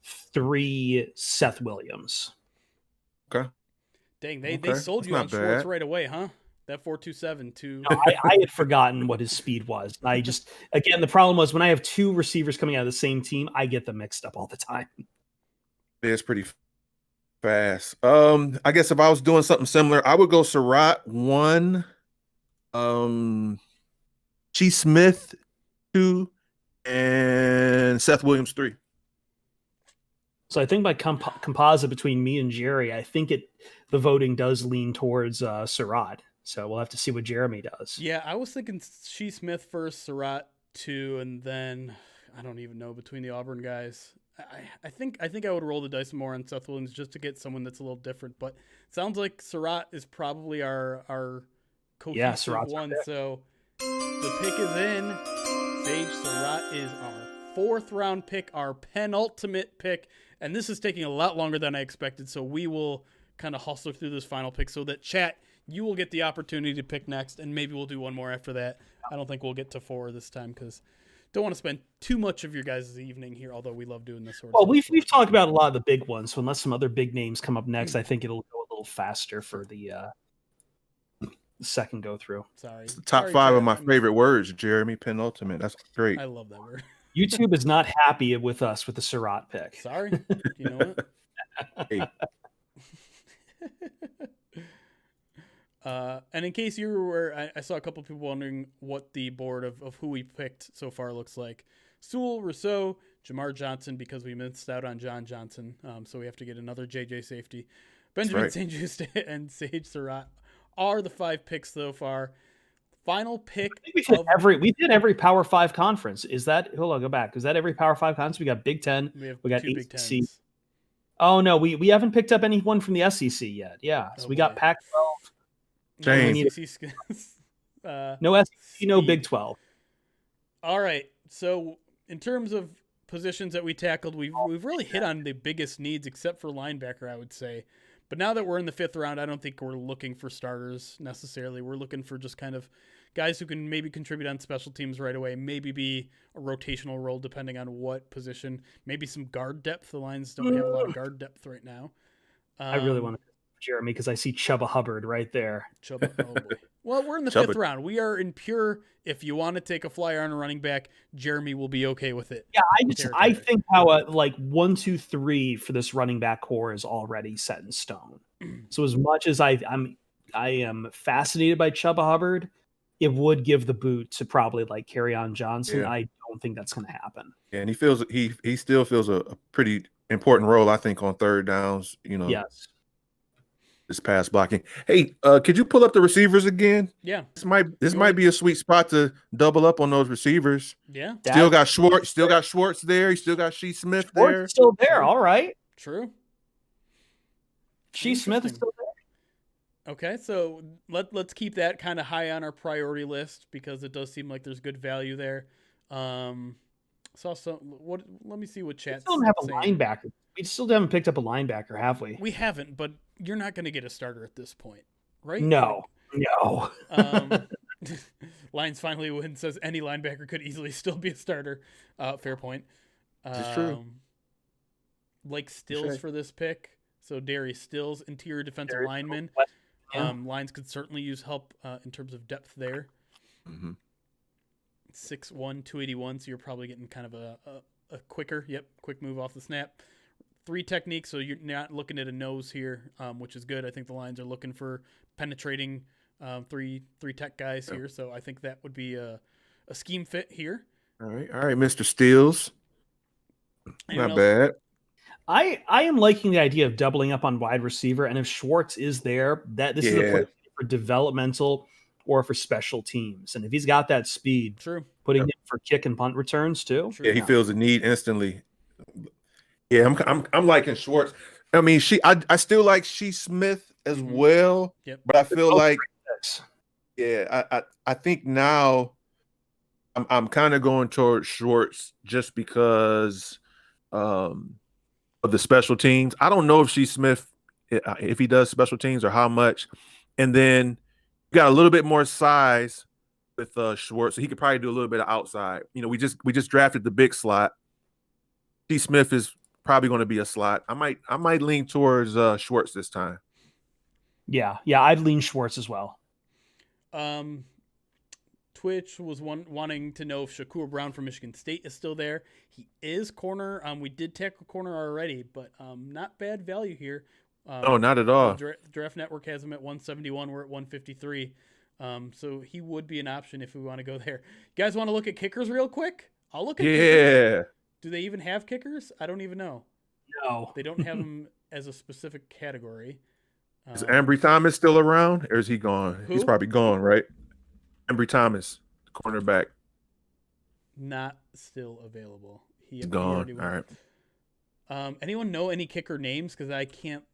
3 Seth Williams. Okay. Dang, they sold That's you on Schwartz bad. right away, huh? That 4.27 to. No, I had forgotten what his speed was. Again, the problem was when I have 2 receivers coming out of the same team, I get them mixed up all the time. It's pretty fast. I guess if I was doing something similar, I would go Surratt 1, G. Smith 2, and Seth Williams 3. So I think by composite between me and Jerry, I think the voting does lean towards Surratt. So we'll have to see what Jeremy does. Yeah, I was thinking Shee Smith first, Surratt 2, and then I don't even know between the Auburn guys. I think I would roll the dice more on Seth Williams just to get someone that's a little different. But it sounds like Surratt is probably our cohesive one. So the pick is in. Sage Surratt is our 4th round pick, our penultimate pick. And this is taking a lot longer than I expected. So we will kind of hustle through this final pick so that chat, you will get the opportunity to pick next. And maybe we'll do one more after that. I don't think we'll get to 4 this time because don't want to spend too much of your guys' evening here, although we love doing this sort of stuff. Well, we've talked about a lot of the big ones, so unless some other big names come up next, I think it'll go a little faster for the second go through. Sorry. It's the top 5 of my favorite words, Jeremy. Penultimate. That's great. I love that word. YouTube is not happy with us with the Surratt pick. Sorry. You know what? Hey. And in case you were, I saw a couple people wondering what the board of who we picked so far looks like. Sewell, Rousseau, Jamar Johnson, because we missed out on John Johnson. So we have to get another JJ safety. Benjamin St. Juste and Sage Surratt are the 5 picks so far. Final pick. We did every Power 5 conference. Is that, hold on, go back. Is that every Power 5 conference? We got Big Ten. We got 2 Big ACC. Tens. Oh no, we haven't picked up anyone from the SEC yet. Yeah. So we got Pac-12. No SEC, no Big 12. All right. So in terms of positions that we tackled, we've really hit on the biggest needs except for linebacker, I would say. But now that we're in the 5th round, I don't think we're looking for starters necessarily. We're looking for just kind of guys who can maybe contribute on special teams right away, maybe be a rotational role depending on what position, maybe some guard depth. The Lions don't have a lot of guard depth right now. I really want to Jeremy because I see Chubba Hubbard right there. Chubba, oh boy. Well, we're in the 5th round. We are in pure, if you want to take a flyer on a running back, Jeremy will be okay with it. Yeah, I think how 1, 2, 3 for this running back core is already set in stone. So as much as I am fascinated by Chubba Hubbard, it would give the boot to probably Kerryon Johnson. Yeah. I don't think that's going to happen. Yeah, and he still feels a pretty important role, I think, on 3rd downs. Yes. This pass blocking. Hey, could you pull up the receivers again? Yeah. This might be a sweet spot to double up on those receivers. Yeah. Still got Schwartz there. You still got Shee Smith there. Still there. All right. True. Shee Smith is still there. Okay, so let's keep that kind of high on our priority list because it does seem like there's good value there. Let me see what chat. We still don't have a linebacker. We still haven't picked up a linebacker, have we? We haven't, but you're not going to get a starter at this point, right? No. Lions finally win, says any linebacker could easily still be a starter. Fair point. It's true. Stills for this pick. So Darius Stills, interior defensive lineman. Lions could certainly use help in terms of depth there. Mm-hmm. 6'1", 281, so you're probably getting kind of a quick move off the snap. 3 techniques, so you're not looking at a nose here, which is good. I think the Lions are looking for penetrating three tech guys here, so I think that would be a scheme fit here. All right, Mr. Steele. Not bad. I am liking the idea of doubling up on wide receiver, and if Schwartz is there, this is a place for developmental or for special teams. And if he's got that speed, putting him for kick and punt returns too. Yeah, he feels the need instantly. Yeah, I'm liking Schwartz. I mean, I still like Smith as well, but I feel like I think now I'm kind of going towards Schwartz just because of the special teams. I don't know if Smith, if he does special teams or how much, and then you got a little bit more size with Schwartz, so he could probably do a little bit of outside. You know, we just drafted the big slot. Smith is probably going to be a slot. I might lean towards Schwartz this time. Yeah, I'd lean Schwartz as well. Twitch was wanting to know if Shakur Brown from Michigan State is still there. He is corner. We did tackle corner already, but not bad value here. No, not at all. Draft Network has him at 171. We're at 153. So he would be an option if we want to go there. You guys want to look at kickers real quick? I'll look at kickers. Do they even have kickers? I don't even know. No. They don't have them as a specific category. Is Ambry Thomas still around, or is he gone? Who? He's probably gone, right? Ambry Thomas, cornerback. Not still available. He's gone. All right. Anyone know any kicker names? Because I can't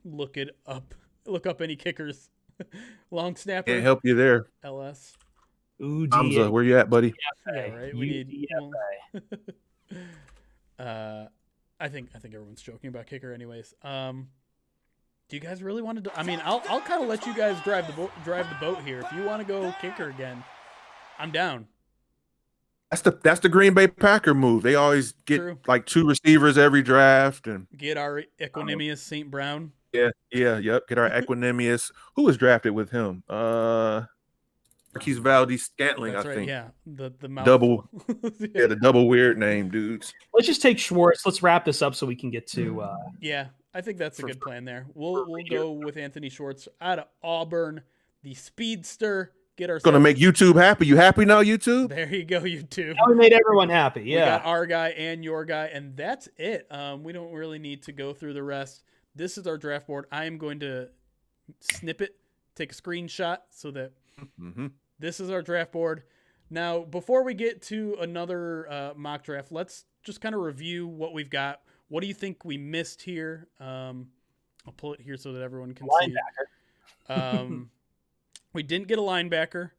look up any kickers. Long snapper. Can't help you there. LS. Hamza, where you at, buddy? Yeah, right. We need. I think everyone's joking about kicker, anyways. Do you guys really want to? I mean, I'll kind of let you guys drive the boat here. If you want to go kicker again, I'm down. That's the Green Bay Packer move. They always get like 2 receivers every draft and get our Equanimous St. Brown. Get our Equanimous. Who was drafted with him? Marquise Valdes-Scantling, I think. Yeah, the double. Yeah, the double weird name, dudes. Let's just take Schwartz. Let's wrap this up so we can get to. Yeah, I think that's a good plan there. We'll go with Anthony Schwartz out of Auburn, the speedster. Get ourselves going to make YouTube happy. You happy now, YouTube? There you go, YouTube. Now we made everyone happy. Yeah, we got our guy and your guy, and that's it. We don't really need to go through the rest. This is our draft board. I am going to snip it, take a screenshot so that this is our draft board. Now, before we get to another mock draft, let's just kind of review what we've got. What do you think we missed here? I'll pull it here so that everyone can see it. We didn't get a linebacker.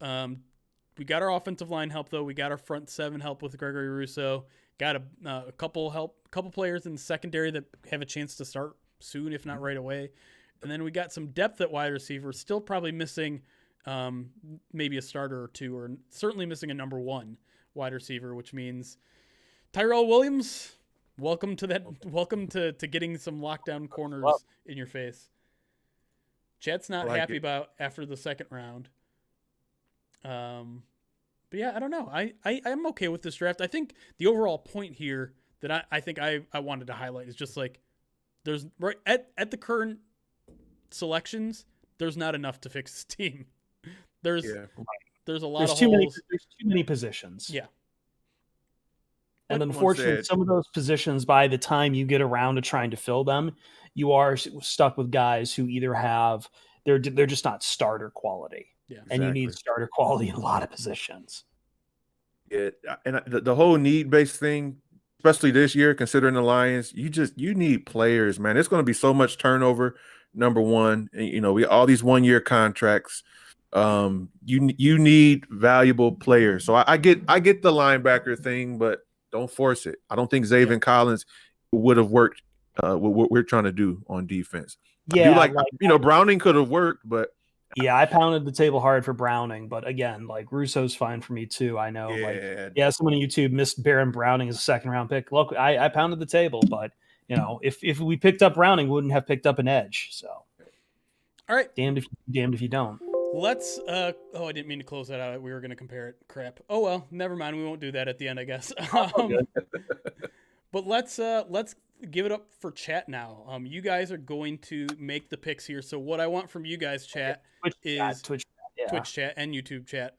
We got our offensive line help, though. We got our front 7 help with Gregory Rousseau. Got a couple players in the secondary that have a chance to start soon, if not right away. And then we got some depth at wide receiver. Still probably missing maybe a starter or 2, or certainly missing a number 1 wide receiver, which means Tyrell Williams. Welcome to getting some lockdown corners in your face. Chet's not happy about after the second round. But yeah, I don't know. I'm okay with this draft. I think the overall point here that I think I wanted to highlight is just like there's right at the current selections, there's not enough to fix this team. There's a lot of holes. There's too many positions. Yeah. And unfortunately, some of those positions, by the time you get around to trying to fill them, you are stuck with guys who either have they're just not starter quality. Yeah, and you need starter quality in a lot of positions. Yeah, and the whole need-based thing, especially this year, considering the Lions, you need players, man. It's going to be so much turnover. Number one, you know, all these 1-year contracts. You need valuable players. So I get the linebacker thing, but don't force it. I don't think Zaven Collins would have worked what we're trying to do on defense. Yeah, Browning could have worked, but yeah, I pounded the table hard for Browning, but again, like Russo's fine for me too. I know, someone on YouTube missed Baron Browning as a 2nd-round pick. Look, I pounded the table, but you know, if we picked up Browning, we wouldn't have picked up an edge. So, all right, damned if you don't. Let's I didn't mean to close that out. We were going to compare it. Crap. Oh well, never mind. We won't do that at the end, I guess. But let's give it up for chat now. You guys are going to make the picks here. So what I want from you guys, chat, is Twitch chat and YouTube chat.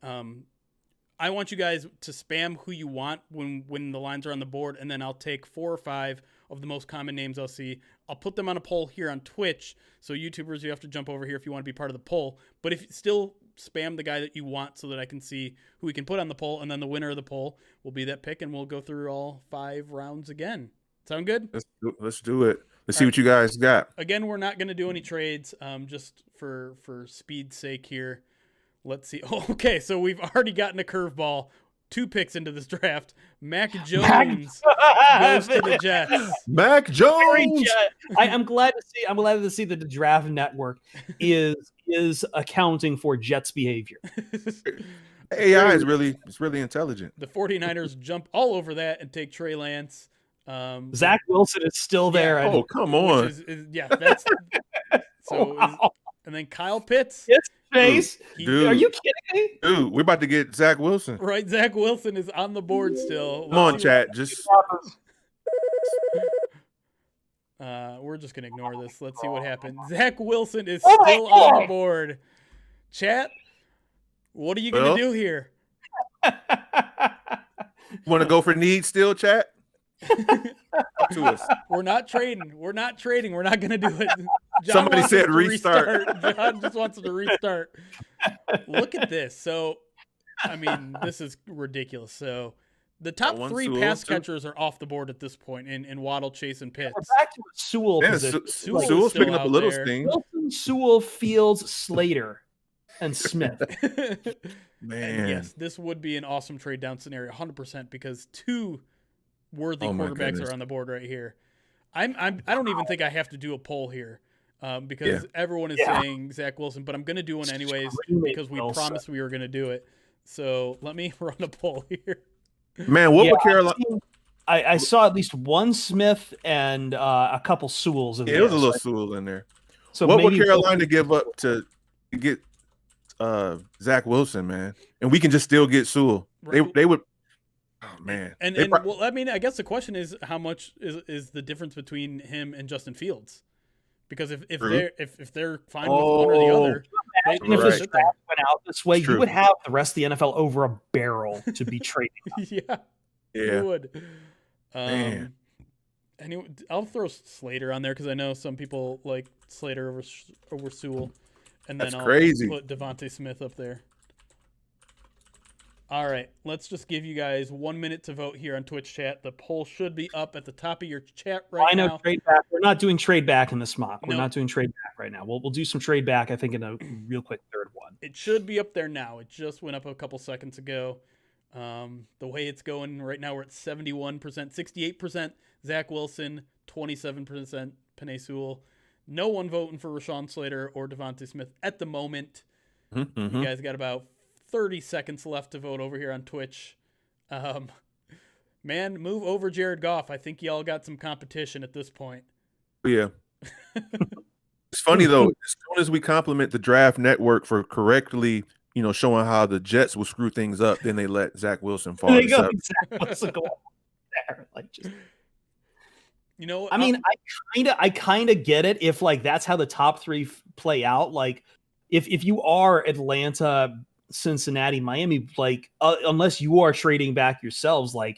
I want you guys to spam who you want when the lines are on the board, and then I'll take 4 or 5 of the most common names I'll see. I'll put them on a poll here on Twitch. So YouTubers, you have to jump over here if you want to be part of the poll. But if you still spam the guy that you want so that I can see who we can put on the poll, and then the winner of the poll will be that pick, and we'll go through all 5 rounds again. Sound good? Let's do it. Let's see what you guys got. Again, we're not going to do any trades, just for speed's sake here. Let's see. Oh, okay, so we've already gotten a curveball. 2 picks into this draft. Mac Jones goes to the Jets. Mac Jones. I'm glad to see that the draft network is accounting for Jets behavior. AI is really intelligent. The 49ers jump all over that and take Trey Lance. Zach Wilson is still there. Oh, come on. That's so. Wow. And then Kyle Pitts. Face. Dude, are you kidding me? Dude, we're about to get Zach Wilson. Right, Zach Wilson is on the board still. Come on, chat. We're just gonna ignore this. Let's see what happens. Zach Wilson is still on the board. Chat, what are you gonna do here? Want to go for need still, chat? To us. We're not trading. We're not gonna do it. John Somebody said restart. John just wants to restart. Look at this. So, I mean, this is ridiculous. So, the top 3 pass catchers are off the board at this point in Waddle, Chase, and Pitts. Back to Sewell. Sewell's picking up a little steam. Wilson, Sewell, Fields, Slater, and Smith. Man, and yes, this would be an awesome trade down scenario, 100%, because 2 worthy quarterbacks are on the board right here. I don't even think I have to do a poll here. Because everyone is saying Zach Wilson, but I'm going to do one anyways because we promised we were going to do it. So let me run a poll here. Man, what would Carolina? I saw at least one Smith and a couple Sewells in there. It was a little Sewell in there. So what would Carolina give up to get Zach Wilson, man? And we can just still get Sewell. Right. They would. Oh man. Well, I mean, I guess the question is how much is the difference between him and Justin Fields? Because if they're fine with one or the other, if this draft went out this way, you would have the rest of the NFL over a barrel to be trading. Yeah, you would. Anyway, I'll throw Slater on there because I know some people like Slater over Sewell, and then I'll put Devontae Smith up there. All right, let's just give you guys 1 minute to vote here on Twitch chat. The poll should be up at the top of your chat right now. Trade back. We're not doing trade back in this mock. We're not doing trade back right now. We'll do some trade back, I think, in a real quick third one. It should be up there now. It just went up a couple seconds ago. The way it's going right now, we're at 71%, 68% Zach Wilson, 27% Penei Sewell. No one voting for Rashawn Slater or Devontae Smith at the moment. Mm-hmm. You guys got about 30 seconds left to vote over here on Twitch. Man, move over Jared Goff. I think y'all got some competition at this point. Yeah. It's funny, though. As soon as we compliment the draft network for correctly, showing how the Jets will screw things up, then they let Zach Wilson fall. There you go. Zach Wilson go there. I mean, I kind of get it if that's how the top 3 play out. Like, if you are Atlanta, Cincinnati, Miami, unless you are trading back yourselves, you're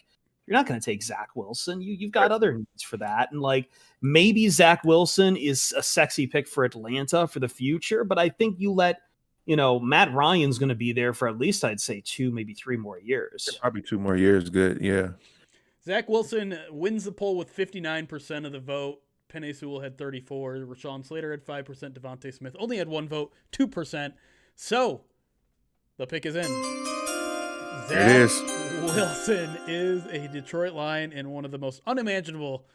not going to take Zach Wilson. You've got other needs for that. And maybe Zach Wilson is a sexy pick for Atlanta for the future, but I think you let, Matt Ryan's going to be there for at least, I'd say 2, maybe 3 more years. Probably 2 more years. Good. Yeah. Zach Wilson wins the poll with 59% of the vote. Penei Sewell had 34%. Rashawn Slater had 5%. Devontae Smith only had 1 vote, 2%. So the pick is in. Zach Wilson is a Detroit Lion in one of the most unimaginable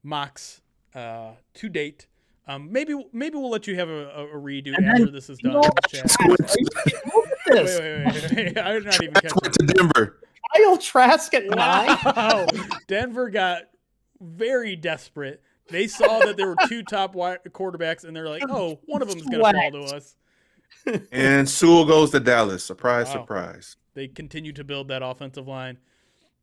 mocks to date. Maybe we'll let you have a redo after this is done. Wait. I'm not even catching it. To Denver. Kyle Trask at 9. Wow. Denver got very desperate. They saw that there were 2 top quarterbacks, and they're like, "Oh, one of them is going to fall to us." And Sewell goes to Dallas. Surprise, Wow. surprise. They continue to build that offensive line.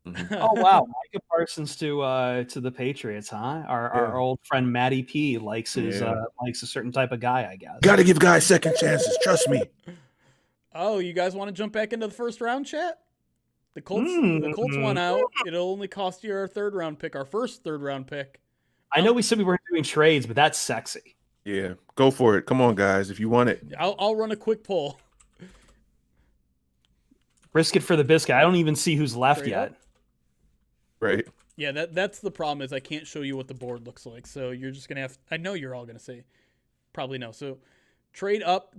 Oh wow, Micah Parsons to the Patriots, huh? Our old friend Matty P likes his likes a certain type of guy, I guess. Got to give guys second chances. Trust me. Oh, you guys want to jump back into the first round, chat? The Colts won out. It'll only cost you our third round pick, our first third round pick. I know we said we weren't doing trades, but that's sexy. Yeah, go for it. Come on, guys, if you want it. I'll run a quick poll. Risk it for the biscuit. I don't even see who's left yet. Right. Yeah, that's the problem is I can't show you what the board looks like. So you're just gonna have. I know you're all gonna say, probably no. So trade up.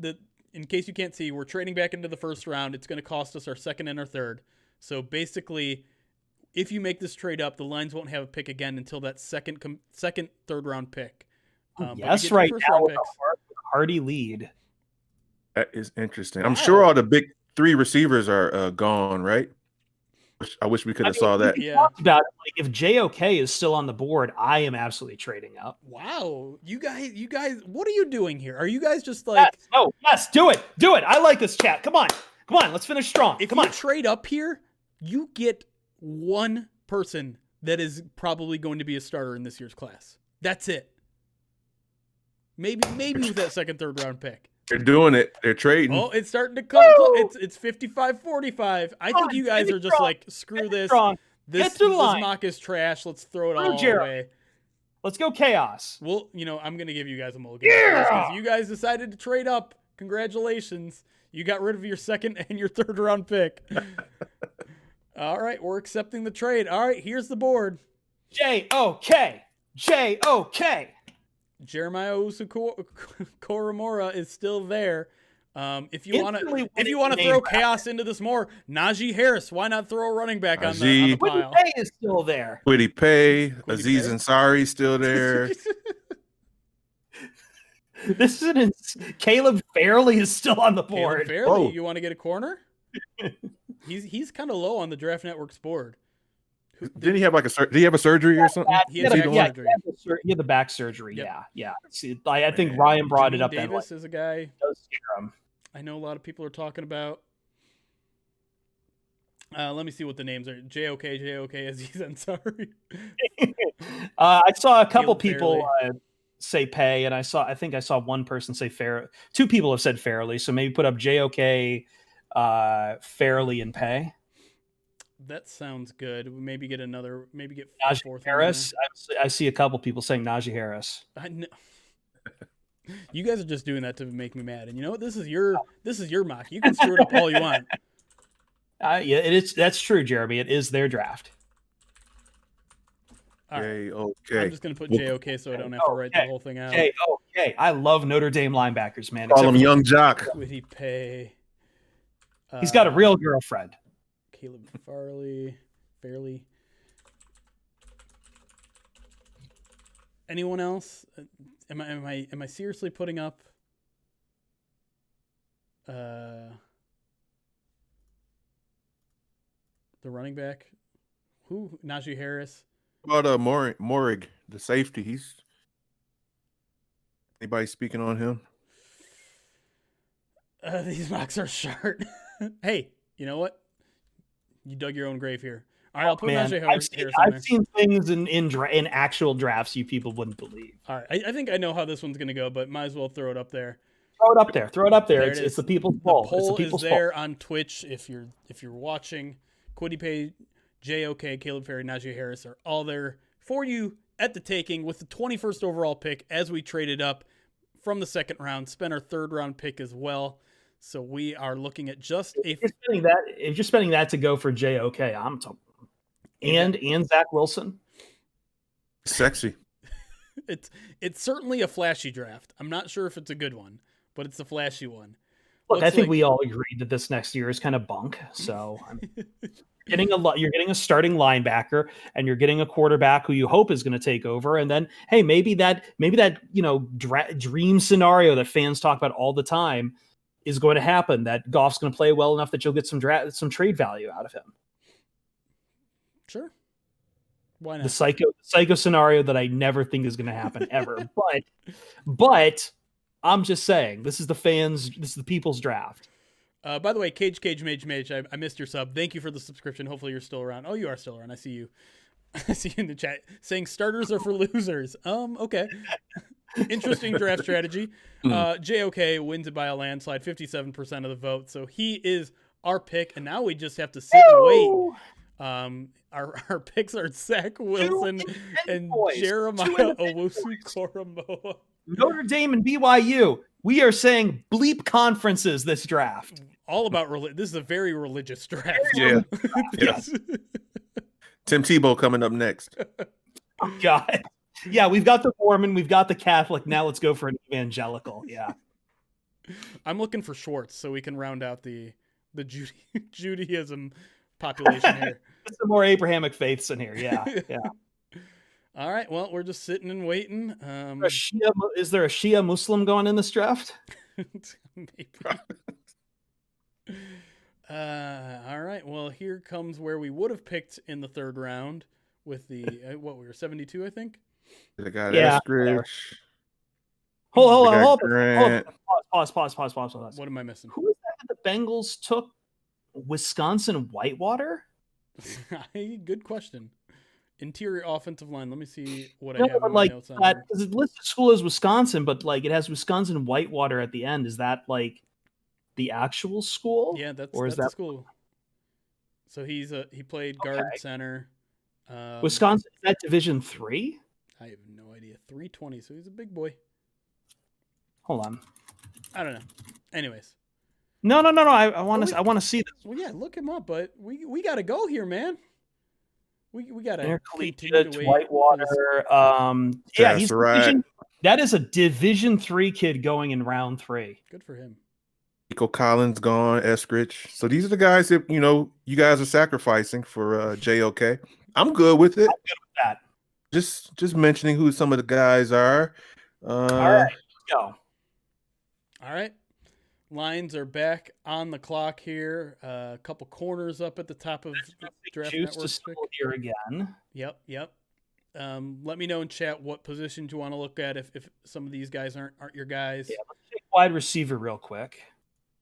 In case you can't see, we're trading back into the first round. It's gonna cost us our second and our third. So basically, if you make this trade up, the Lions won't have a pick again until that second third round pick. Yes, right now with a hearty lead. That is interesting. I'm sure all the big three receivers are gone, right? I wish we could have saw that. Yeah. Talked about it. Like if JOK is still on the board, I am absolutely trading up. Wow, you guys, what are you doing here? Are you guys just like? Yes, do it. I like this chat. Come on, let's finish strong. If you trade up here, you get one person that is probably going to be a starter in this year's class. That's it. Maybe with that second, third round pick. They're doing it. They're trading. Oh, it's starting to come. It's 55-45. I think you guys are just like, screw this. This mock is trash. Let's throw it all away. Let's go chaos. Well, I'm going to give you guys a mulligan. Because you guys decided to trade up. Congratulations. You got rid of your second and your third round pick. All right, we're accepting the trade. All right, here's the board. JOK. Jeremiah Owusu-Koramoah is still there. If you want to throw chaos into this more, Najee Harris. Why not throw a running back on the pile? Kwity Paye is still there. Kwity Paye, Aziz Ansari still there. This is Caleb Farley is still on the board. Farley, you want to get a corner? He's kind of low on the Draft Network's board. Didn't he have did he have a surgery or something? He had the back surgery. Yep. Yeah. I think Ryan brought it up. Davis is a guy. I know a lot of people are talking about. Let me see what the names are. JOK, Aziz Ansari. I saw a couple people say Pay, and I think I saw one person say Fair. Two people have said Fairly, so maybe put up JOK, Fairly, and Pay. That sounds good. Maybe get Najee fourth Harris. I see a couple people saying Najee Harris. I know. You guys are just doing that to make me mad. And you know what? This is your mock. You can screw it up all you want. Yeah, that's true, Jeremy. It is their draft. All right. I'm just gonna put JOK so I don't have to write the whole thing out. JOK. I love Notre Dame linebackers, man. Call him Young Jock. Kwity Paye. He's got a real girlfriend. Caleb Fairley. Anyone else? Am I seriously putting up? The running back, who? Najee Harris. What about Morig, the safety? Anybody speaking on him? These mocks are short. Hey, you know what? You dug your own grave here. All right, I'll put Najee Harris. I've seen things in actual drafts you people wouldn't believe. All right, I think I know how this one's going to go, but might as well throw it up there. Throw it up there. It's the people's poll. The poll is there on Twitch if you're watching. Kwity Paye, JOK, Caleb Farley, Najee Harris are all there for you at the taking with the 21st overall pick as we traded up from the second round, spent our third round pick as well. So we are looking at just if you're spending that to go for JOK, I'm talking. And Zach Wilson. Sexy. It's certainly a flashy draft. I'm not sure if it's a good one, but it's a flashy one. Look, I think we all agreed that this next year is kind of bunk. So you're getting a starting linebacker, and you're getting a quarterback who you hope is going to take over. And then, hey, maybe that dream scenario that fans talk about all the time is going to happen. That Goff's going to play well enough that you'll get some trade value out of him. Sure. Why not? The psycho scenario that I never think is going to happen ever. But I'm just saying, this is the fans. This is the people's draft. By the way, Cage Mage, I missed your sub. Thank you for the subscription. Hopefully you're still around. Oh, you are still around. I see you. I see you in the chat saying starters are for losers. Okay. Interesting draft strategy. JOK wins it by a landslide, 57% of the vote. So he is our pick, and now we just have to sit and wait. Our picks are Zach Wilson and Jeremiah Owusu-Koramoah. Notre Dame and BYU. We are saying bleep conferences this draft. All about this is a very religious draft. Yeah. Tim Tebow coming up next. Oh, God. Yeah, we've got the Mormon, we've got the Catholic. Now let's go for an evangelical. Yeah. I'm looking for Schwartz so we can round out the Judaism population here. Some more Abrahamic faiths in here. Yeah. Yeah. All right. Well, we're just sitting and waiting. Is there a Shia Muslim going in this draft? Maybe. All right. Well, here comes where we would have picked in the third round with the what we were 72, I think. I got Eskridge. Hold on. Pause. What am I missing? Who is that the Bengals took? Wisconsin Whitewater? Good question. Interior offensive line. Let me see what I have in my notes on that. Because it listed school as Wisconsin, but like it has Wisconsin Whitewater at the end. Is that like the actual school? Yeah, that's the school. So he played guard center. Wisconsin, is that Division III? I have no idea. 320, so he's a big boy. Hold on. I don't know. Anyways. No. I want to see this. Well, yeah, look him up, but we got to go here, man. We got to continue to wait. Whitewater. Yeah, he's right. That is a Division III kid going in round 3. Good for him. Nico Collins gone, Eskridge. So these are the guys that you guys are sacrificing for JOK. I'm good with it. I'm good with that. Just mentioning who some of the guys are. All right, let's go. All right. Lines are back on the clock here. A couple corners up at the top of the Draft Network here again. Yep. Let me know in chat what positions you want to look at if some of these guys aren't your guys. Yeah, let's take wide receiver real quick.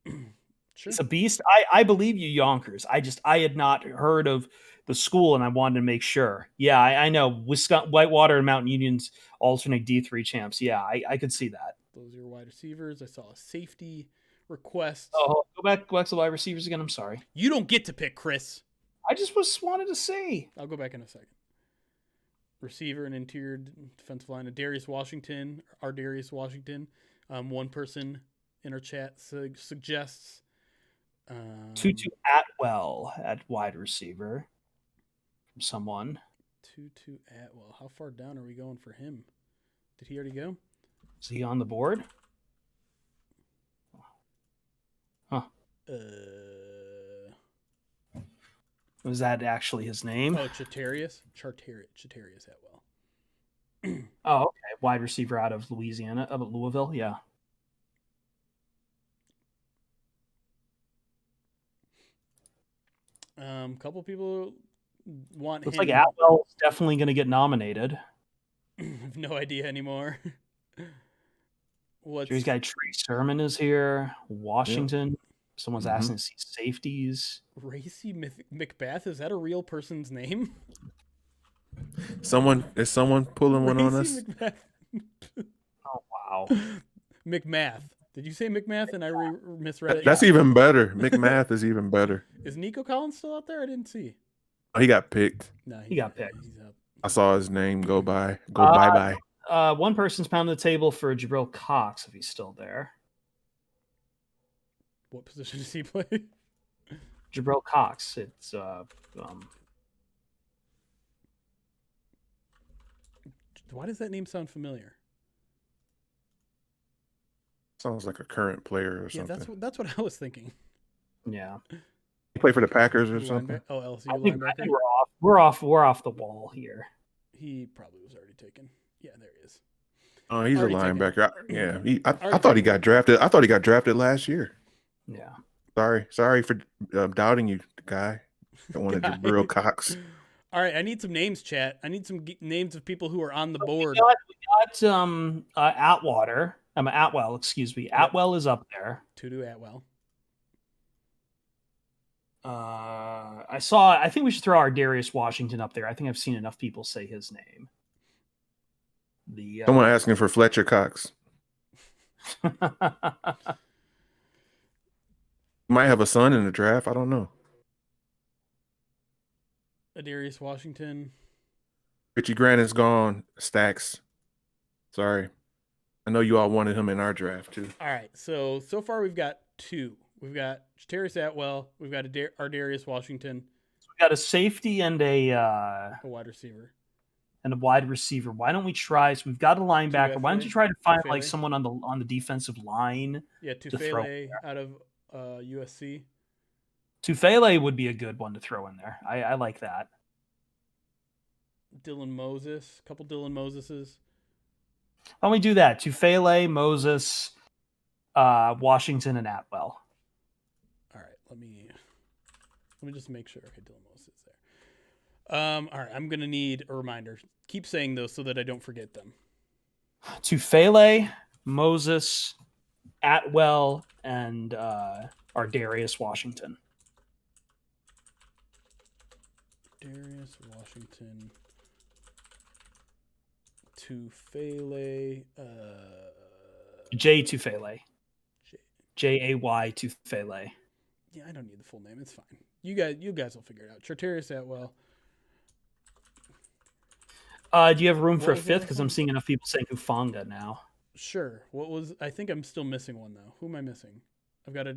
Sure. It's a beast. I believe you, Yonkers. I had not heard of the school, and I wanted to make sure. Yeah, I know Wisconsin, Whitewater, and Mountain Union's alternate D3 champs. Yeah, I could see that. Those are your wide receivers. I saw a safety request. Oh, go back to the wide receivers again. I'm sorry. You don't get to pick, Chris. I just wanted to see. I'll go back in a second. Receiver and interior defensive line. Darius Washington. One person in our chat suggests Tutu Atwell at wide receiver from someone. Tutu Atwell. How far down are we going for him? Did he already go? Is he on the board? Huh. Was that actually his name? Oh, Chartarius Atwell. Oh, okay. Wide receiver out of Louisville. Yeah. Couple people want Looks him. like Atwell's definitely going to get nominated. I have no idea anymore. He's got Trey Sermon is here. Washington. Yep. Someone's asking to see safeties. Racy McBath, is that a real person's name? Is someone pulling one on us? McBath. Oh wow. McMath. Did you say McMath and I misread it? That's even better. McMath is even better. Is Nico Collins still out there? I didn't see. Oh, he got picked. No, he got picked. He's up. I saw his name go bye. One person's pounding the table for Jabril Cox if he's still there. What position does he play? Jabril Cox. It's Why does that name sound familiar? Sounds like a current player or something. Yeah, that's what I was thinking. Yeah. He played for the Packers or something. Oh, LSU linebacker. I think we're off the wall here. He probably was already taken. Yeah, there he is. Oh, he's already a linebacker. I thought he got drafted. I thought he got drafted last year. Yeah. Sorry for doubting you, guy. I wanted Jabril Cox. All right, I need some names, chat. I need some names of people who are on the board. We got Atwater. Atwell, excuse me. Atwell is up there. Tutu Atwell. I think we should throw our Darius Washington up there. I think I've seen enough people say his name. Someone asking for Fletcher Cox. Might have a son in the draft. I don't know. Darius Washington. Richie Grant is gone. Stacks. Sorry. I know you all wanted him in our draft too. All right. So far we've got 2. We've got Darius Atwell. We've got our Darius Washington. So we got a safety and a wide receiver. And a wide receiver. Why don't we try? So we've got a linebacker. Why don't you try to find like someone on the defensive line? Yeah, Tufele out of USC. Tufele would be a good one to throw in there. I like that. Dylan Moses. A couple Dylan Moseses. Why don't we do that? Tufele, Moses, Washington, and Atwell. All right, let me just make sure. Okay, Dylan Moses is there. All right, I'm gonna need a reminder. Keep saying those so that I don't forget them. Tufele, Moses, Atwell, and our Darius Washington. Darius Washington. Tufele. Jay Tufele. Jay Tufele. Yeah, I don't need the full name. It's fine. You guys will figure it out. Chartarius Atwell. Do you have room for a fifth? Because I'm seeing enough people saying Hufanga now. Sure. I think I'm still missing one though. Who am I missing? I've got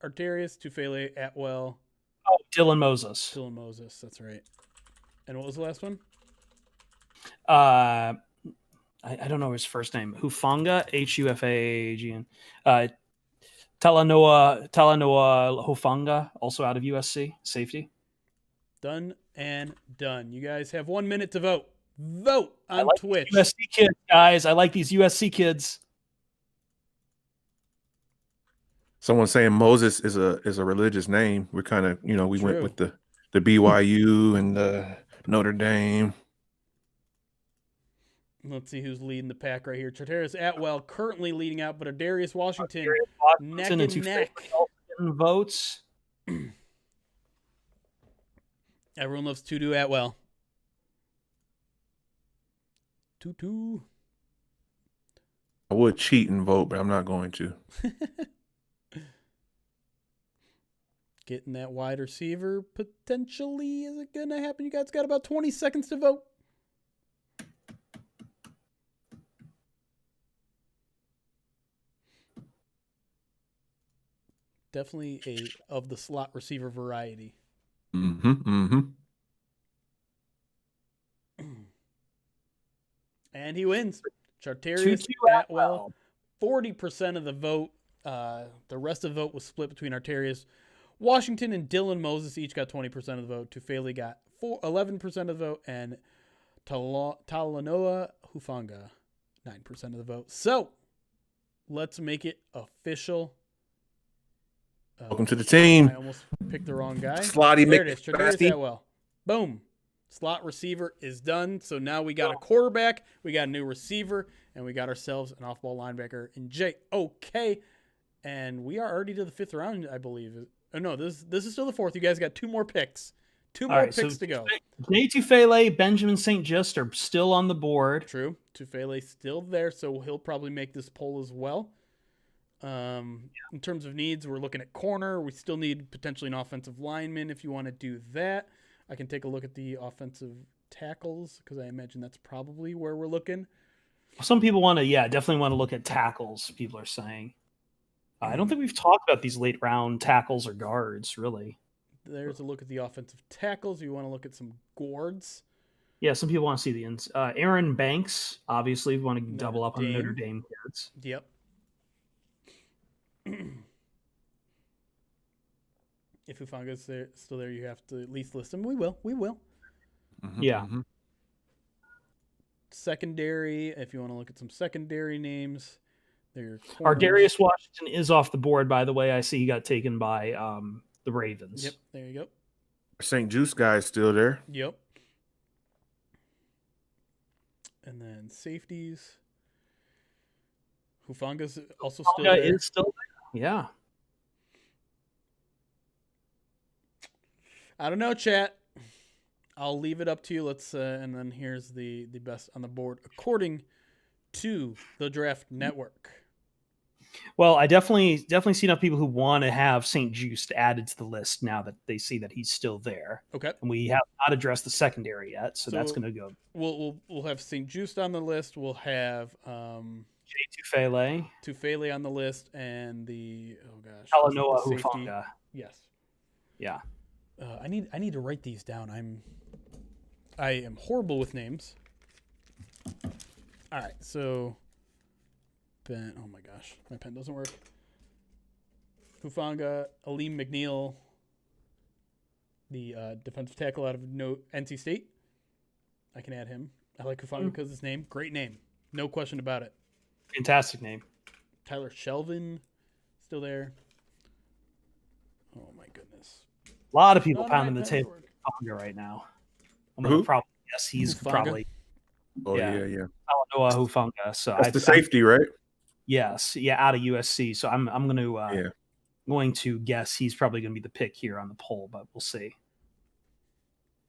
Arterius, Tufele, Atwell. Oh, Dylan Moses. Dylan Moses. That's right. And what was the last one? I don't know his first name. Hufanga, Hufagn. Talanoa Hufanga, also out of USC, safety. Done and done. You guys have 1 minute to vote. Vote on Twitch. USC kids, guys. I like these USC kids. Someone saying Moses is a religious name. We're kind of, we True. went with the BYU and the Notre Dame. Let's see who's leading the pack right here. Chartarius Atwell currently leading out, but Darius Washington neck and neck. Votes. Everyone loves Tutu Atwell. Tutu. I would cheat and vote, but I'm not going to. Getting that wide receiver potentially. Is it going to happen? You guys got about 20 seconds to vote. Definitely of the slot receiver variety. And he wins. Chartarius Atwell, 40% of the vote. The rest of the vote was split between Arterius Washington and Dylan Moses. Each got 20% of the vote. Tufele got 11% of the vote, and Talanoa Hufanga 9% of the vote. So let's make it official. Welcome to the team. I almost picked the wrong guy. Slotty there it is. Chartarius Atwell. Boom. Slot receiver is done. So now we got a quarterback, we got a new receiver, and we got ourselves an off-ball linebacker in J.O.K. And we are already to the 5th round, I believe. Oh, no, this is still the 4th. You guys got 2 more picks. 2 more picks to go. Jay Tufele, Benjamin St. Just are still on the board. True. Tufele still there, so he'll probably make this poll as well. In terms of needs, we're looking at corner. We still need potentially an offensive lineman if you want to do that. I can take a look at the offensive tackles because I imagine that's probably where we're looking. Some people definitely want to look at tackles, people are saying. I don't think we've talked about these late round tackles or guards, really. There's a look at the offensive tackles. You want to look at some guards. Yeah, some people want to see the ends. Aaron Banks, obviously, we want to double up on Notre Dame kids. Yep. If Hufanga's still there, you have to at least list them. We will. Yeah. Secondary, if you want to look at some secondary names. Our Darius Washington is off the board, by the way. I see he got taken by the Ravens. Yep, there you go. St. Juice guy is still there. Yep. And then safeties. Hufanga's also still Hufanga there. is still there. Yeah. I don't know, chat. I'll leave it up to you. Let's and then here's the best on the board according to the Draft Network. Well, I definitely see enough people who want to have St. Just added to the list now that they see that he's still there. Okay. And we have not addressed the secondary yet, so that's going to go. We'll have St. Just on the list. We'll have Jay Tufele on the list, and the Talanoa Hufanga. Yes. Yeah. I need to write these down. I am horrible with names. All right, so Ben. Oh my gosh, my pen doesn't work. Hufanga, Aleem McNeil, the defensive tackle out of NC State. I can add him. I like Hufanga because his name, great name, no question about it. Fantastic name. Tyler Shelvin, still there. Oh my goodness. A lot of people pounding the table Hufanga right now. I'm gonna probably guess he's Hufanga? Probably. Oh yeah. Talanoa Hufanga. So that's the safety, right? Yes, out of USC. So I'm going to guess he's probably going to be the pick here on the poll, but we'll see.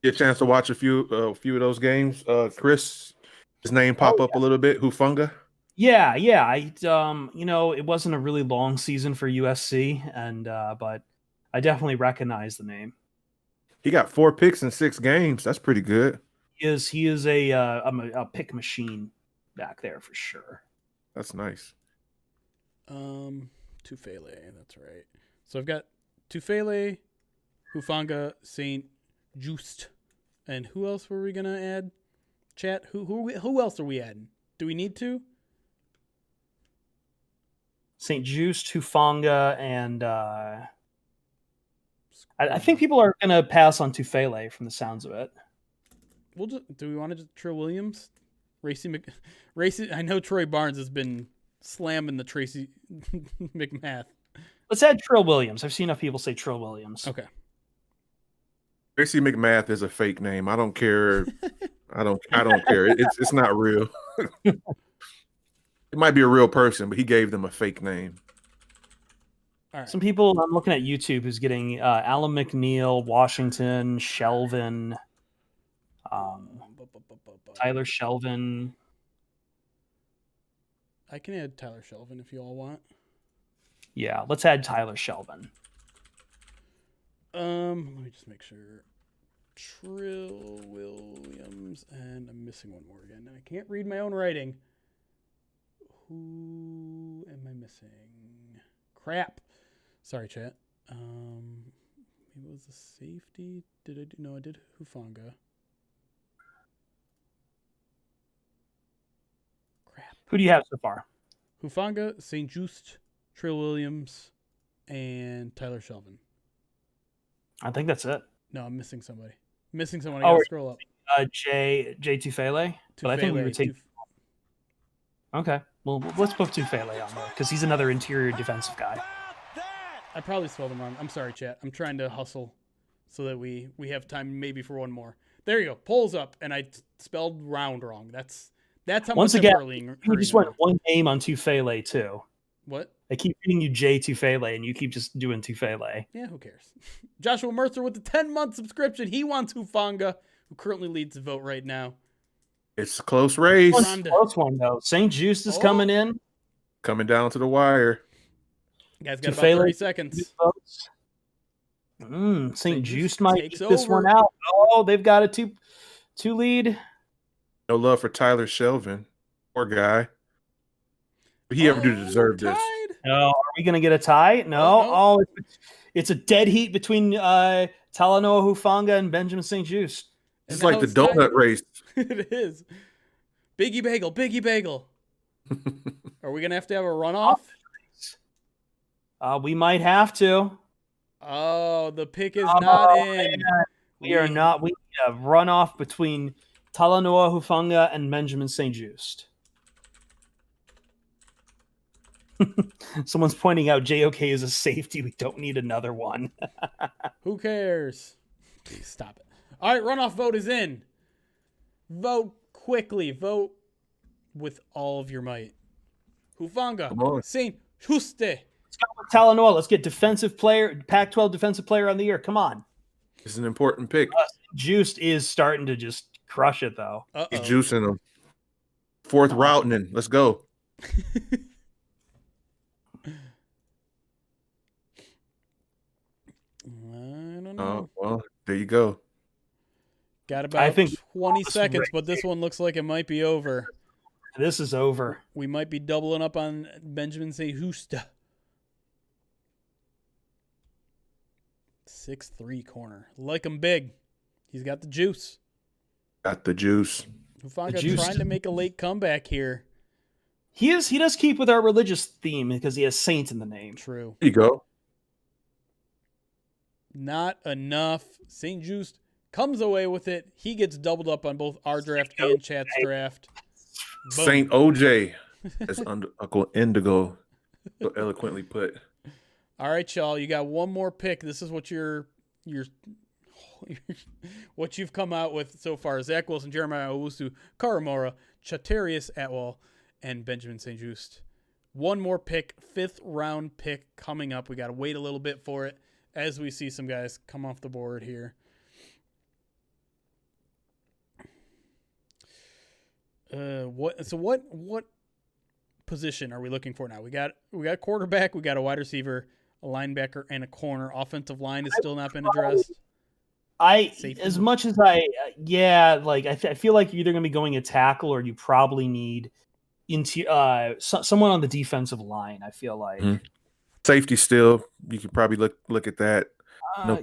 Get a chance to watch a few of those games. Chris, his name pop up a little bit. Hufanga. Yeah. I it wasn't a really long season for USC, and but I definitely recognize the name. He got 4 picks in 6 games. That's pretty good. He is a pick machine back there for sure. That's nice. Tufele, that's right. So I've got Tufele, Hufanga, St. Just, and who else were we gonna add? Chat. Who else are we adding? Do we need to? St. Just, Hufanga, and I think people are gonna pass on Tufele from the sounds of it. Do we want to just Trill Williams? Racy, I know Troy Barnes has been slamming the Tracy McMath. Let's add Trill Williams. I've seen enough people say Trill Williams. Okay. Tracy McMath is a fake name. I don't care. I don't care. It's not real. It might be a real person, but he gave them a fake name. All right. Some people I'm looking at YouTube who's getting Alan McNeil, Washington, Shelvin, Tyler Shelvin. I can add Tyler Shelvin if you all want. Yeah, let's add Tyler Shelvin. Let me just make sure. Trill Williams, and I'm missing one more again. I can't read my own writing. Who am I missing? Crap. Sorry, chat. It was a safety. Did I do? No, I did Hufanga. Crap. Who do you have so far? Hufanga, St. Just, Trill Williams, and Tyler Shelvin. I think that's it. No, I'm missing somebody. I gotta scroll up. Jay Tufele. But I think we would take. Okay, well, let's put Tufele on there because he's another interior defensive guy. I probably spelled him wrong. I'm sorry, chat. I'm trying to hustle so that we have time maybe for one more. There you go. Polls up, and I spelled round wrong. That's how Once much again, I'm hurrying. you just went one name on Tufele too. What? I keep reading you Jay Tufele, and you keep just doing Tufele. Yeah, who cares? Joshua Mercer with the 10-month subscription. He wants Hufanga, who currently leads the vote right now. It's a close race. Close one, though. St. Just is coming in. Coming down to the wire. You guys got about 30 seconds. St. Just might take this one out. Oh, they've got a two lead. No love for Tyler Shelvin. Poor guy. Would he ever do to deserve this? No, are we going to get a tie? No. It's a dead heat between Talanoa Hufanga and Benjamin St. Just. It's like the donut race. It is. Biggie Bagel. Are we going to have a runoff? We might have to. Oh, the pick is not in. We are not. We need a runoff between Talanoa Hufanga and Benjamin St. Just. Someone's pointing out JOK is a safety. We don't need another one. Who cares? Stop it. All right, runoff vote is in. Vote quickly. Vote with all of your might. Hufanga, St. Juste. Let's go with Talanoa. Let's get defensive player, Pac-12 defensive player on the year. Come on. It's an important pick. Juiced is starting to just crush it, though. He's juicing them. Fourth routing in. Let's go. I don't know. Well, there you go. Got about 20 seconds, but this one looks like it might be over. This is over. We might be doubling up on Benjamin St. Juste. 6'3" corner. Like him big. He's got the juice. Got the juice. Hufanga trying to make a late comeback here. He does keep with our religious theme because he has Saint in the name. True. There you go. Not enough. St. Juste comes away with it. He gets doubled up on both our draft and Chat's draft. Boom. Saint OJ, as Uncle Indigo so eloquently put. All right, y'all. You got one more pick. This is what what you've come out with so far. Zach Wilson, Jeremiah Owusu, Karamora, Chatarius Atwell, and Benjamin St. Juste. One more pick, 5th round pick coming up. We got to wait a little bit for it as we see some guys come off the board here. What position are we looking for now? We got quarterback, we got a wide receiver, a linebacker, and a corner. Offensive line has still not been addressed. Safety. As much as I feel like you're either going to be going a tackle or you probably need someone on the defensive line. I feel like safety still. You could probably look at that.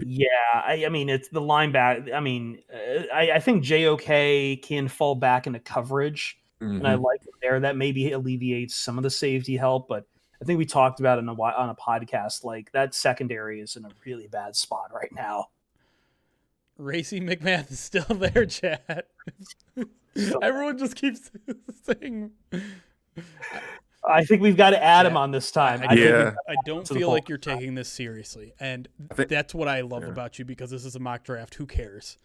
Yeah, I mean it's the linebacker. I mean, I think JOK can fall back into coverage, and I like it there. That maybe alleviates some of the safety help, but I think we talked about it on a podcast. Like that secondary is in a really bad spot right now. Racy McMath is still there, chat. Everyone just keeps saying. I think we've got to add him on this time. I don't feel like you're taking this seriously, and that's what I love about you because this is a mock draft. Who cares?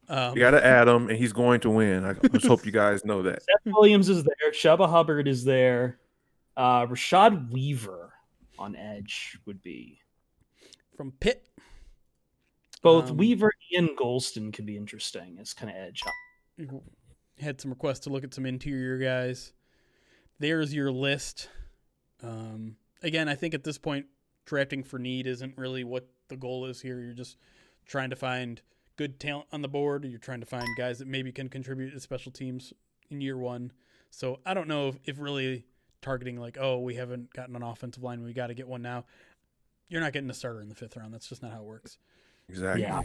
You got to add him, and he's going to win. I just hope you guys know that. Seth Williams is there. Chuba Hubbard is there. Rashad Weaver on edge would be from Pitt. Both Weaver and Golston could be interesting as kind of edge. Had some requests to look at some interior guys. There's your list. Again, I think at this point, drafting for need isn't really what the goal is here. You're just trying to find good talent on the board, or you're trying to find guys that maybe can contribute to special teams in year one. So I don't know if really targeting like, oh, we haven't gotten an offensive line, we got to get one now. You're not getting a starter in the 5th round. That's just not how it works. Exactly. Yeah.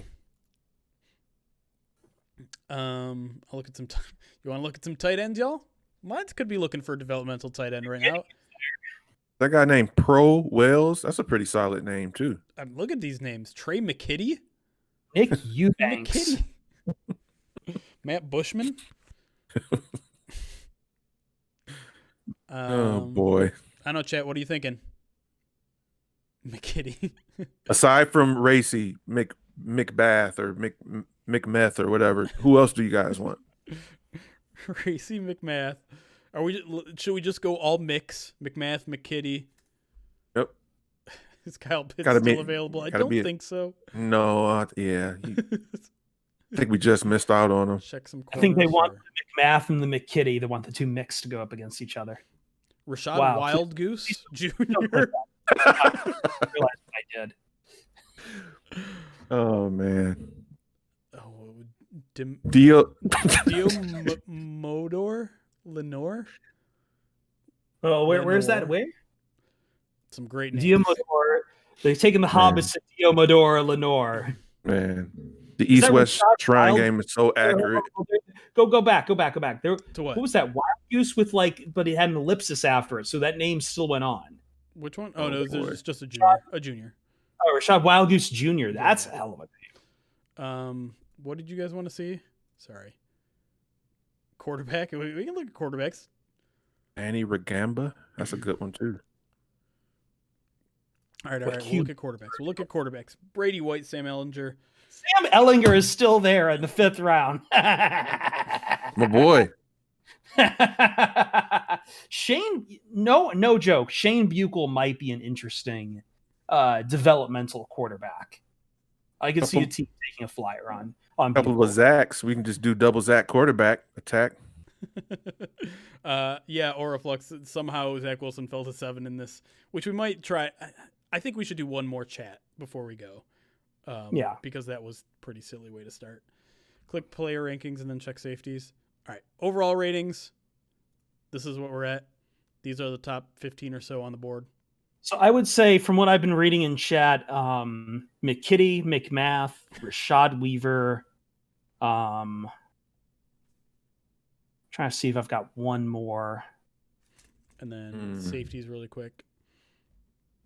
I'll look at some. You want to look at some tight ends, y'all? Lions could be looking for a developmental tight end right now. That guy named Pro Wells, that's a pretty solid name too. Look at these names: Trey McKitty, Nick Eubanks, Matt Bushman. Oh boy! I know, chat. What are you thinking? McKitty. Aside from Racy, McBath or McMeth or whatever, who else do you guys want? Racy McMath. Should we just go all mix? McMath, McKitty. Yep. Is Kyle Pitts still available? I don't think so. No, yeah. I think we just missed out on him. Check some. I think they want the McMath and the McKitty. They want the two mixed to go up against each other. Rashad Wild Goose Jr. I realized I did. Oh man. Dio Modor Lenore. Oh, where's that? Where? Some great names. Diomodor. They're taking the hobbits to Diomodor Lenore. Man, the East-West Shrine game is so accurate. Go back. There, to what? What was that? Wild Goose with but it had an ellipsis after it, so that name still went on. Which one? Oh no, it's just a junior. Oh, Rashad Wild Goose Jr. That's a hell of a name. What did you guys want to see? Sorry. Quarterback. We can look at quarterbacks. Annie Regamba. That's a good one too. All right. We'll look at quarterbacks. Brady White, Sam Ehlinger. Sam Ehlinger is still there in the 5th round. My boy. Shane, no joke. Shane Buechel might be an interesting developmental quarterback. I could see a team taking a flyer on a couple Buechel. of Zacks. We can just do double Zack quarterback attack. Yeah, or a flux. Somehow Zach Wilson fell to 7 in this, which we might try. I think we should do one more chat before we go. Yeah, because that was a pretty silly way to start. Click player rankings and then check safeties. All right, overall ratings. This is what we're at. These are the top 15 or so on the board. So I would say, from what I've been reading in chat, McKitty, McMath, Rashad Weaver. Trying to see if I've got one more. And then safeties really quick.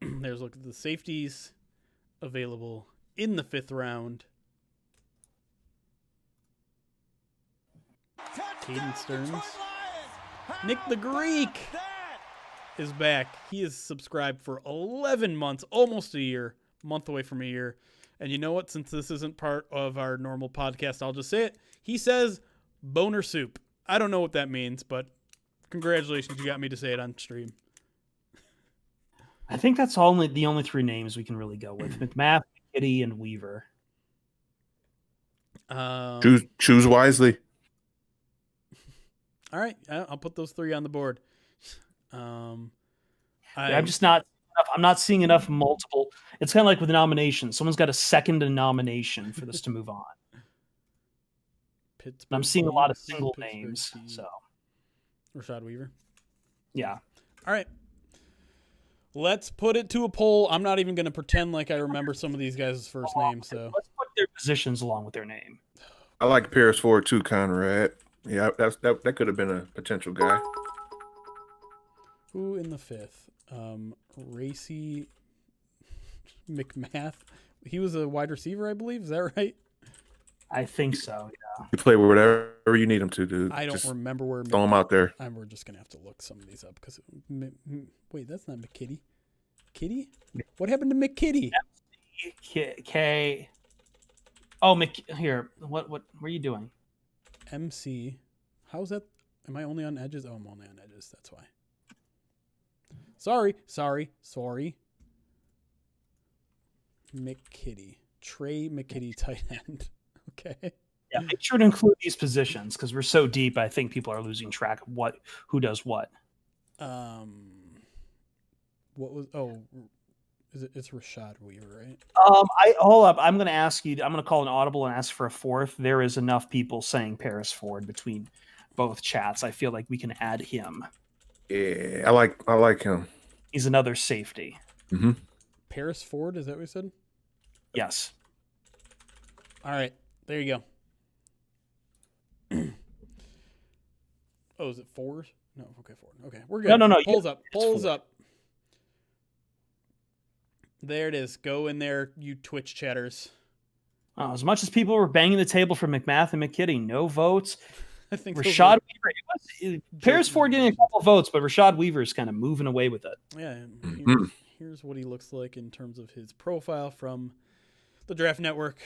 There's look at the safeties available in the 5th round. Caden Stearns. Nick the Greek is back. He is subscribed for 11 months, almost a year, month away from a year. And you know what? Since this isn't part of our normal podcast, I'll just say it. He says boner soup. I don't know what that means, but congratulations. You got me to say it on stream. I think that's the only 3 names we can really go with. McMath, McKitty, and Weaver. Choose wisely. All right, I'll put those 3 on the board. I'm just not. I'm not seeing enough multiple. It's kind of like with nominations. Someone's got to second a nomination for this to move on. I'm seeing a lot of single names. So, Rashad Weaver. Yeah. All right. Let's put it to a poll. I'm not even going to pretend like I remember some of these guys' first names. So let's put their positions along with their name. I like Paris Ford too, Conrad. Yeah, that could have been a potential guy. Who in the 5th? Racy McMath. He was a wide receiver, I believe. Is that right? I think so, yeah. You play whatever you need him to, dude. I don't remember where. Throw him out there. We're just going to have to look some of these up. Because wait, that's not McKitty. Kitty? What happened to McKitty? K. Oh, here. What are you doing? MC. How's that? Am I only on edges? Oh, I'm only on edges. That's why. Sorry. McKitty. Trey McKitty, tight end. Okay. Yeah, make sure to include these positions because we're so deep. I think people are losing track of who does what. What was? Oh, it's Rashad Weaver, right? Hold up. I'm going to ask you. I'm going to call an audible and ask for a 4th. There is enough people saying Paris Ford between both chats. I feel like we can add him. Yeah, I like him. He's another safety. Mm-hmm. Paris Ford, is that what you said? Yes. All right, there you go. Oh, is it 4? No, okay, 4. Okay, we're good. No. Polls up. There it is. Go in there, you Twitch chatters. As much as people were banging the table for McMath and McKitty, no votes. I think Rashad Weaver. Paris Ford getting a couple of votes, but Rashad Weaver is kind of moving away with it. Yeah. Here's what he looks like in terms of his profile from the Draft Network.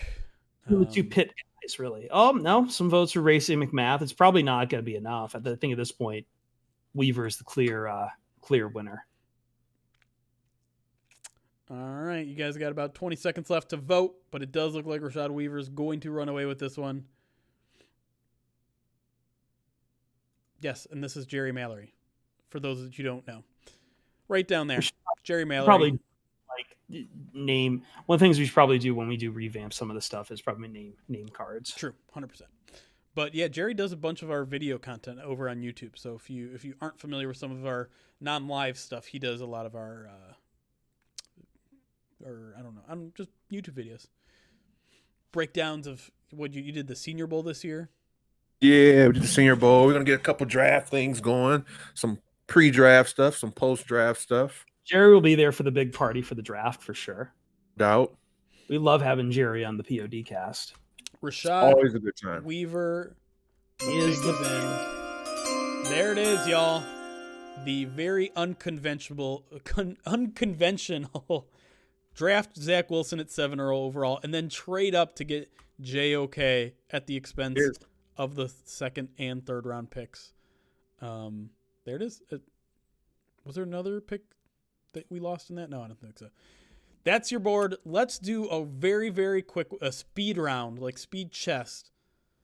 The 2 pit guys, really. Oh, no. Some votes for Racy McMath. It's probably not going to be enough. I think at this point, Weaver is the clear winner. All right. You guys got about 20 seconds left to vote, but it does look like Rashad Weaver is going to run away with this one. Yes, and this is Jerry Mallory, for those that you don't know. Right down there. Jerry Mallory. Probably name. One of the things we should probably do when we do revamp some of the stuff is probably name cards. True, 100%. But yeah, Jerry does a bunch of our video content over on YouTube. So if you aren't familiar with some of our non-live stuff, he does a lot of our just YouTube videos. Breakdowns of what you did the Senior Bowl this year. Yeah, we did the Senior Bowl. We're gonna get a couple draft things going, some pre-draft stuff, some post-draft stuff. Jerry will be there for the big party for the draft for sure. Doubt. We love having Jerry on the POD cast. Rashad always a good time. Weaver is there it is, y'all. The very unconventional draft Zach Wilson at 7 overall, and then trade up to get JOK at the expense of the 2nd and 3rd round picks. There it is. Was there another pick that we lost in that? No, I don't think so. That's your board. Let's do a very, very quick speed round, like speed chess.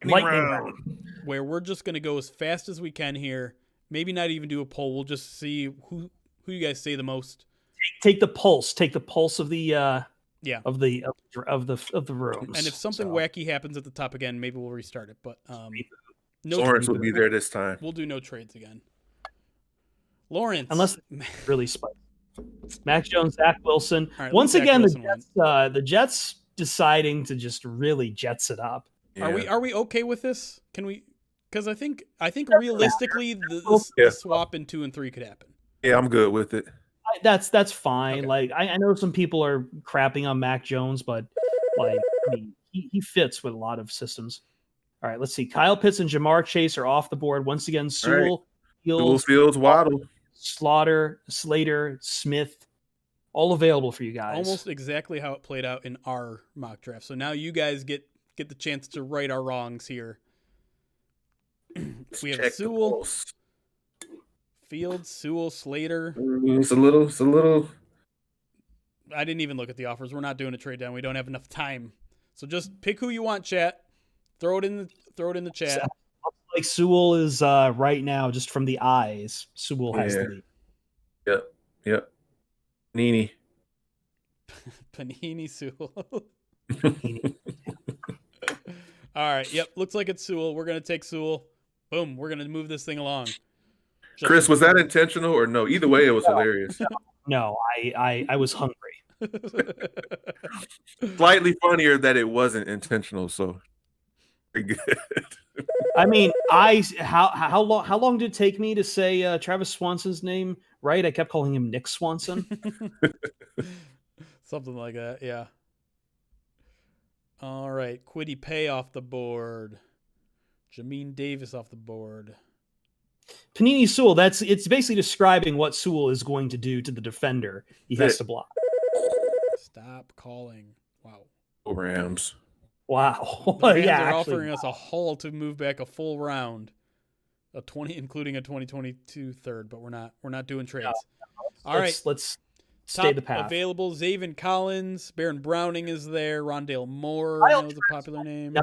Lightning round. Where we're just going to go as fast as we can here. Maybe not even do a poll. We'll just see who you guys say the most. Take the pulse. Take the pulse of the of the rooms. And if something wacky happens at the top again, maybe we'll restart it. But Lawrence will be there this time. We'll do no trades again. Lawrence, unless really spicy. Mac Jones, Zach Wilson. Right, once again, the Jets deciding to just really jets it up. Yeah. Are we okay with this? Can we? Because I think realistically, the swap in 2 and 3 could happen. Yeah, I'm good with it. That's fine. Okay. Like I know some people are crapping on Mac Jones, but like he fits with a lot of systems. All right, let's see. Kyle Pitts and Jamar Chase are off the board once again. Sewell, Fields, Waddle, Slaughter, Slater, Smith, all available for you guys. Almost exactly how it played out in our mock draft. So now you guys get the chance to right our wrongs here. We have Sewell, Fields, Sewell, Slater. It's a little. I didn't even look at the offers. We're not doing a trade down. We don't have enough time. So just pick who you want, chat. Throw it in the chat. Looks like Sewell is right now, just from the eyes. Sewell has the lead. Yep. Panini Sewell. All right. Yep. Looks like it's Sewell. We're gonna take Sewell. Boom. We're gonna move this thing along. Chris, was that intentional or no? Either way, it was hilarious. No, I was hungry. Slightly funnier that it wasn't intentional. So very good. I mean, how long did it take me to say Travis Swanson's name right? I kept calling him Nick Swanson. Something like that, yeah. All right, Kwity Paye off the board. Jamin Davis off the board. Panini Sewell, it's basically describing what Sewell is going to do to the defender he has to block. Stop calling. Wow. Rams. Wow. The Rams are offering us a haul to move back a full round. Including a 2022 third, but we're not doing trades. All right. Let's stay the path. Available Zaven Collins, Baron Browning is there, Rondale Moore, I know is a popular name.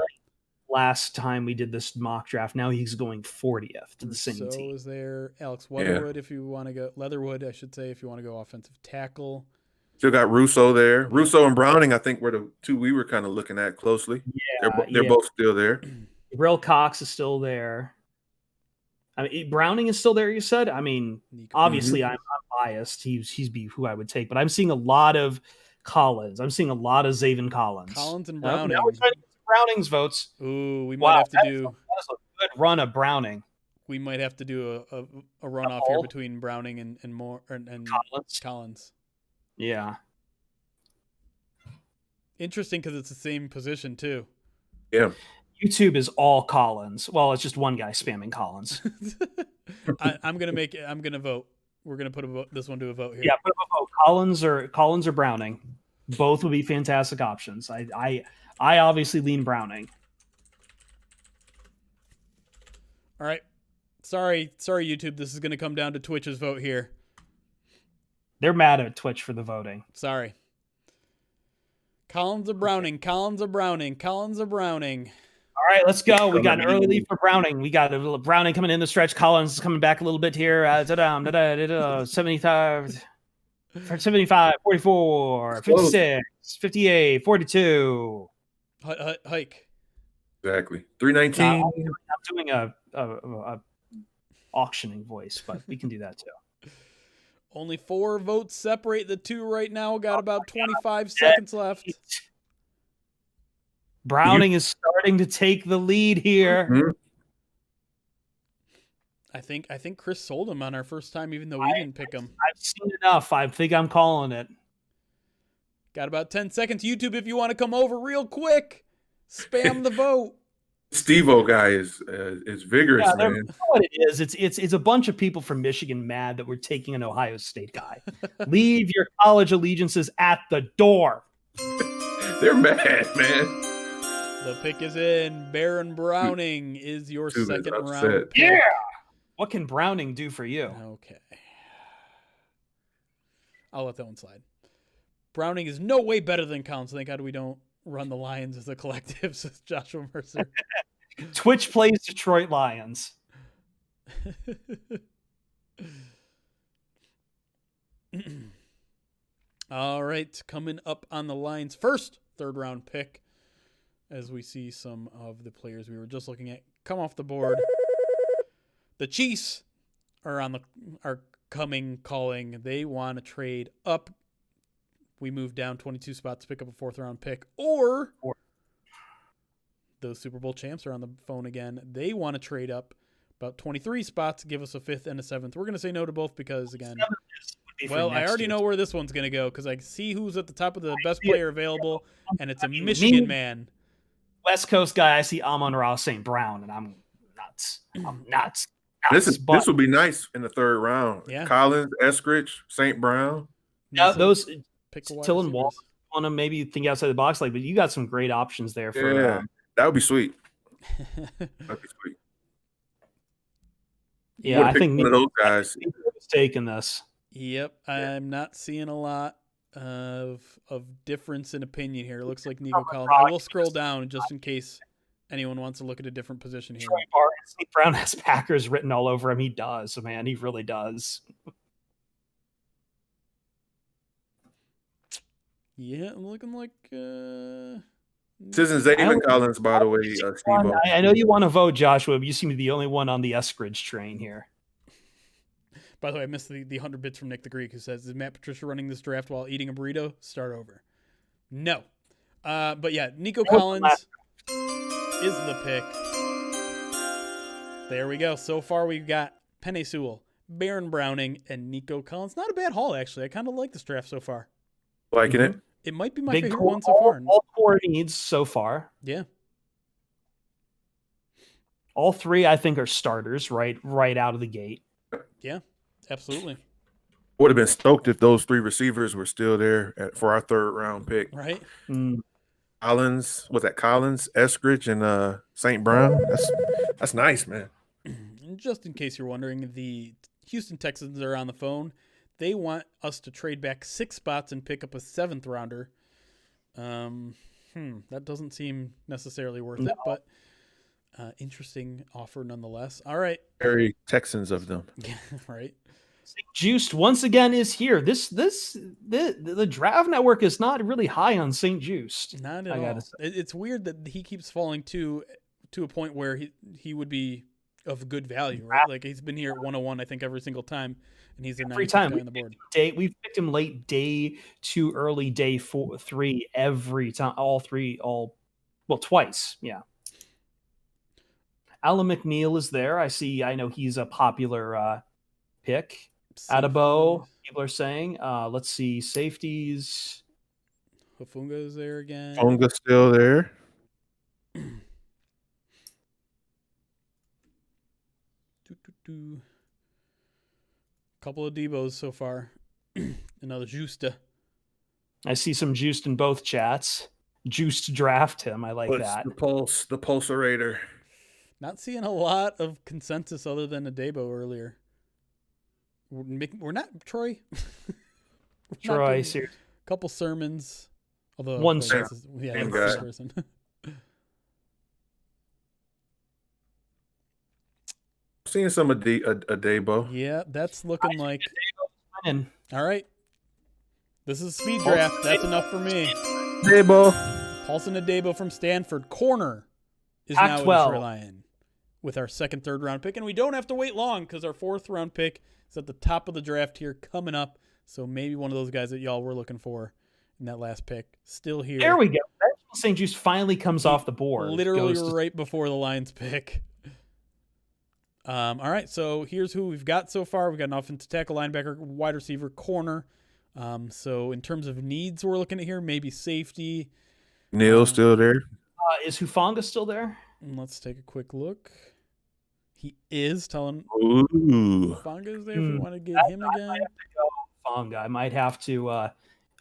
Last time we did this mock draft, now he's going 40th to the same team. So is there Alex Leatherwood if you want to go Leatherwood, I should say, if you want to go offensive tackle. Still got Russo there. Russo and Browning, I think, were the two we were kind of looking at closely. Yeah, they're both still there. Real Cox is still there. I mean, Browning is still there, you said? I mean, obviously I'm biased. He's who I would take, but I'm seeing a lot of Collins. I'm seeing a lot of Zaven Collins. Collins and Browning. Now we're trying to get Browning's votes. Ooh, we might have to do that's a good run of Browning. We might have to do a runoff here between Browning and Moore and Collins. Yeah. Interesting because it's the same position too. Yeah. YouTube is all Collins. Well, it's just one guy spamming Collins. I'm gonna vote. We're gonna put this one to a vote here. Yeah, put a vote. Collins or Browning. Both would be fantastic options. I obviously lean Browning. All right. Sorry, YouTube. This is gonna come down to Twitch's vote here. They're mad at Twitch for the voting. Sorry. Collins or Browning. Collins or Browning. Collins or Browning. All right, let's go. We got an early lead for Browning. We got a little Browning coming in the stretch. Collins is coming back a little bit here. 75, 44, 56, 58, 42. Hike. Exactly. 319. I'm doing a auctioning voice, but we can do that too. Only 4 votes separate the two right now. Got about 25 seconds left. Browning is starting to take the lead here. Mm-hmm. I think Chris sold him on our first time, even though we didn't pick him. I've seen enough. I think I'm calling it. Got about 10 seconds. YouTube, if you want to come over real quick, spam the vote. Steve-O guy is vigorous, man. You know what it is? It's a bunch of people from Michigan mad that we're taking an Ohio State guy. Leave your college allegiances at the door. They're mad, man. The pick is in. Baron Browning is your second round. Yeah. What can Browning do for you? Okay. I'll let that one slide. Browning is no way better than Collins. Thank God we don't run the Lions as a collective, says Joshua Mercer. Twitch plays Detroit Lions. All right, coming up on the Lions' first third-round pick, as we see some of the players we were just looking at come off the board. The Chiefs are calling. They want to trade up. We move down 22 spots to pick up a fourth-round pick, or those Super Bowl champs are on the phone again. They want to trade up about 23 spots, give us a fifth and a seventh. We're going to say no to both because, again, well, I already know where this one's going to go because I see who's at the top of the best player available, and it's a Michigan man. West Coast guy, I see Amon-Ra St. Brown, and I'm nuts. I'm nuts. This would be nice in the third round. Yeah. Collins, Eskridge, St. Brown. Yeah, those Till and Wall want to maybe think outside the box, but you got some great options there for. That would be sweet. That'd be sweet. Yeah, I think one of those guys is taking this. Yep, I'm not seeing a lot of difference in opinion here. It looks like Nico Collins. I will scroll down just in case anyone wants to look at a different position here. St. Brown has Packers written all over him. He does, man. He really does. Yeah, I'm looking like. This isn't Zaven Collins, by the way. Steve-O. I know you want to vote, Joshua, but you seem to be the only one on the Eskridge train here. By the way, I missed the 100 bits from Nick the Greek, who says, is Matt Patricia running this draft while eating a burrito? Start over. No. But yeah, Nico Collins is the pick. There we go. So far, we've got Penei Sewell, Baron Browning, and Nico Collins. Not a bad haul, actually. I kind of like this draft so far. Liking it? It might be my favorite one so far. All four needs so far. Yeah. All three, I think, are starters right out of the gate. Yeah, absolutely. Would have been stoked if those three receivers were still there for our third round pick. Right. Collins, Eskridge, and St. Brown. That's nice, man. And just in case you're wondering, the Houston Texans are on the phone. They want us to trade back 6 spots and pick up a 7th rounder. That doesn't seem necessarily worth it, but interesting offer nonetheless. All right. Very Texans of them. Yeah, right. Juiced once again is here. The Draft Network is not really high on St. Juiced. Not at all. It's weird that he keeps falling to a point where he would be of good value, right? Like he's been here at 101, I think, every single time, and he's the 95th guy on the board. We've picked him late day 2, early day 3 every time. Twice. Yeah. Alan McNeil is there. I know he's a popular pick. Adebo, people are saying. Let's see, safeties. Hafunga is there again. Hafunga's still there. Couple of Debos so far. Another Justa. I see some juiced in both chats. Juiced draft him. I like that. The pulserator. Not seeing a lot of consensus other than a Debo earlier. We're not Troy. Troy, a couple sermons. Although one sermon. Yeah, one person. Seeing some of a Debo. Yeah, that's looking like. All right. This is a speed draft. That's enough for me. Debo. Paulson Adebo from Stanford. Corner is Pac-12. now in Lion with our second, third round pick. And we don't have to wait long because our 4th round pick is at the top of the draft here coming up. So maybe one of those guys that y'all were looking for in that last pick. Still here. There we go. St. Juice finally comes off the board. Literally right before the Lions pick. All right, so here's who we've got so far. We've got an offensive tackle, linebacker, wide receiver, corner. So in terms of needs, we're looking at here, maybe safety. Neil's still there. Is Hufanga still there? Let's take a quick look. He is telling. Ooh. Hufanga's there if we want to get him again. Hufanga. I might have to.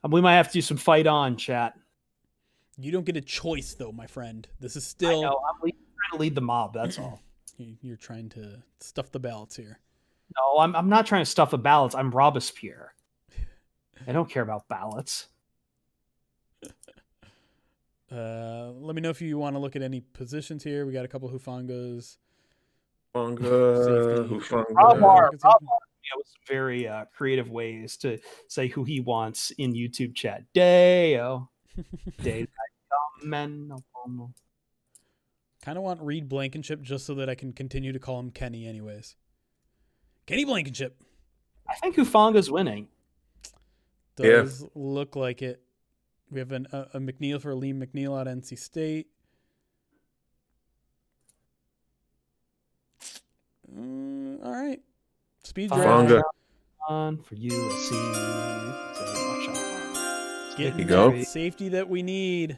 We might have to do some fight on, chat. You don't get a choice, though, my friend. This is still. I know. I'm trying to lead the mob. That's all. You're trying to stuff the ballots here. No, I'm not trying to stuff the ballots. I'm Robespierre. I don't care about ballots. Let me know if you want to look at any positions here. We got a couple Hufangas. Hufanga. Rob with some very creative ways to say who he wants in YouTube chat. Deo. Day Kind of want Reed Blankenship just so that I can continue to call him Kenny anyways. Kenny Blankenship. I think Hufanga's winning. Does look like it. We have a McNeil for Liam McNeil out of NC State. All right. Speed draft. On for USC. Getting that safety that we need.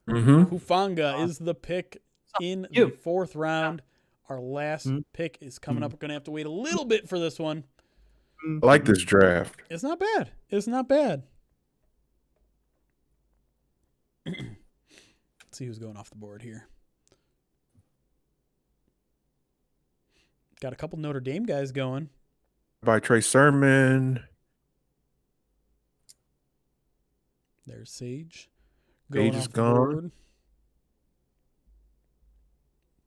Hufanga is the pick in the 4th round. Our last pick is coming up. We're going to have to wait a little bit for this one. I like this draft. It's not bad. It's not bad. Let's see who's going off the board here. Got a couple Notre Dame guys going. By Trey Sermon. There's Sage. Sage is gone. Board.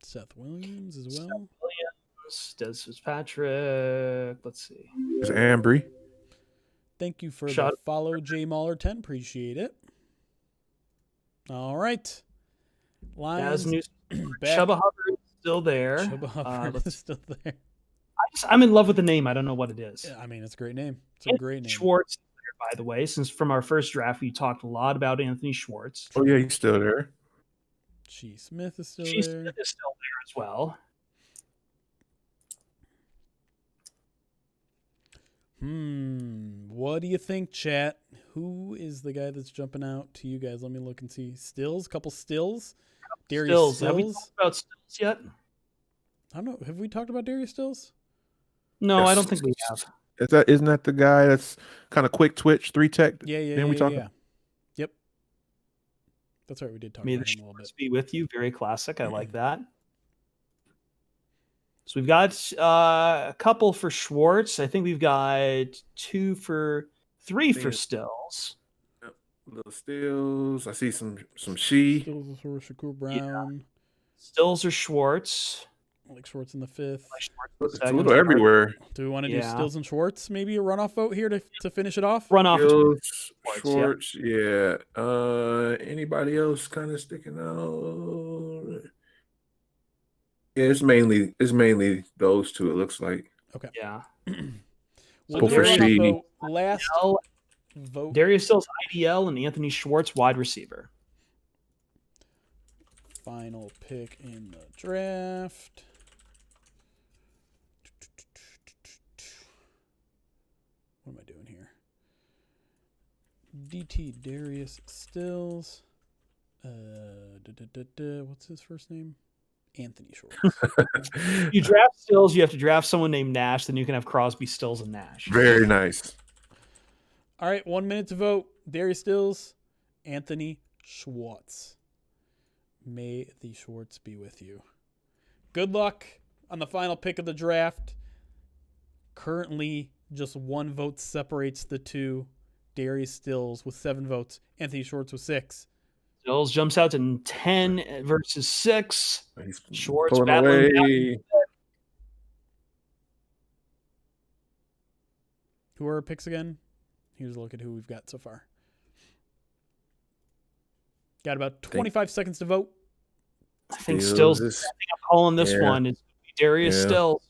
Seth Williams as well. Seth Williams, Des Fitzpatrick. Let's see. There's Ambry. Thank you for the follow, J Mahler 10. Appreciate it. All right. Lions. Chuba Hubbard is still there. Chuba Hubbard is still there. I'm in love with the name. I don't know what it is. Yeah, I mean, it's a great name. It's a great name. Schwartz, by the way, since from our first draft, we talked a lot about Anthony Schwartz. Oh, yeah, he's still there. G. Smith is still there. G. Smith is still there as well. What do you think, chat? Who is the guy that's jumping out to you guys? Let me look and see. Stills? Couple Stills? Darius Stills. Have we talked about Stills yet? I don't know. Have we talked about Darius Stills? No, yes. I don't think we have. Isn't that the guy that's kind of quick twitch, 3-tech? Yeah. Yep. That's right. We did talk about him a little bit. Be with you. Very classic. I like that. So we've got a couple for Schwartz. I think we've got 3 for Stills. Yep. Little Stills. I see some She. Stills for Shakur Brown. Yeah. Stills or Schwartz. I like Schwartz in the 5th. It's a little everywhere. Do we want to do Stills and Schwartz? Maybe a runoff vote here to finish it off? Runoff. Schwartz, yeah. Anybody else kind of sticking out? Yeah, it's mainly those two. It looks like. Okay. Yeah. Well, last vote. Darius Stills, IDL, and Anthony Schwartz, wide receiver. Final pick in the draft. What am I doing here? DT Darius Stills. What's his first name? Anthony Schwartz. You draft Stills, you have to draft someone named Nash, then you can have Crosby, Stills, and Nash. Very nice. All right, 1 minute to vote. Darius Stills, Anthony Schwartz. May the Schwartz be with you. Good luck on the final pick of the draft. Currently, just 1 vote separates the two. Darius Stills with 7 votes. Anthony Schwartz with 6. Stills jumps out to 10 versus 6. Schwartz battling. Who are our picks again? Here's a look at who we've got so far. Got about 25 seconds to vote. I think Stills. I think I'm calling this one. It's Darius Stills.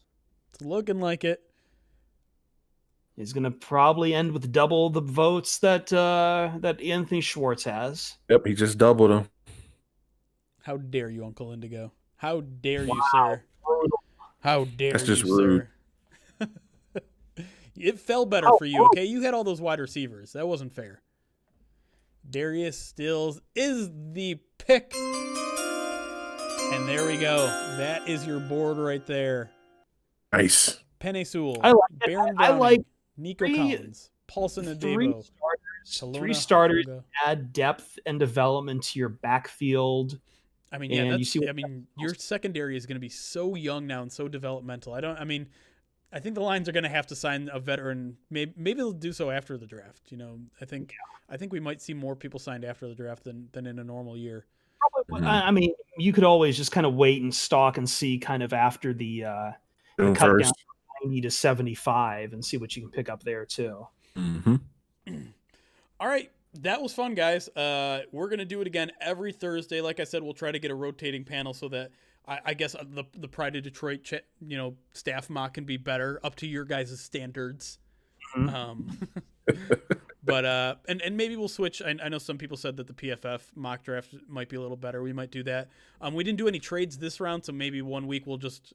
It's looking like it. He's going to probably end with double the votes that Anthony Schwartz has. Yep, he just doubled them. How dare you, Uncle Indigo? How dare you, sir? How dare That's just you, rude. Sir? It fell better for you, okay? You had all those wide receivers. That wasn't fair. Darius Stills is the pick. And there we go. That is your board right there. Nice. Penny Sewell. I like it. Baron I like Nico Collins. Paulson Adebo. Three starters add depth and development to your backfield. I mean, yeah, your secondary is going to be so young now and so developmental. I think the Lions are going to have to sign a veteran. Maybe they'll do so after the draft. I think we might see more people signed after the draft than in a normal year. Probably, I mean, you could always just kind of wait and stalk and see kind of after the cut down from 90 to 75 and see what you can pick up there too. Mm-hmm. All right. That was fun, guys. We're going to do it again every Thursday. Like I said, we'll try to get a rotating panel so that I guess the Pride of Detroit staff mock can be better up to your guys' standards. But and maybe we'll switch. I know some people said that the PFF mock draft might be a little better. We might do that. We didn't do any trades this round, so maybe 1 week we'll just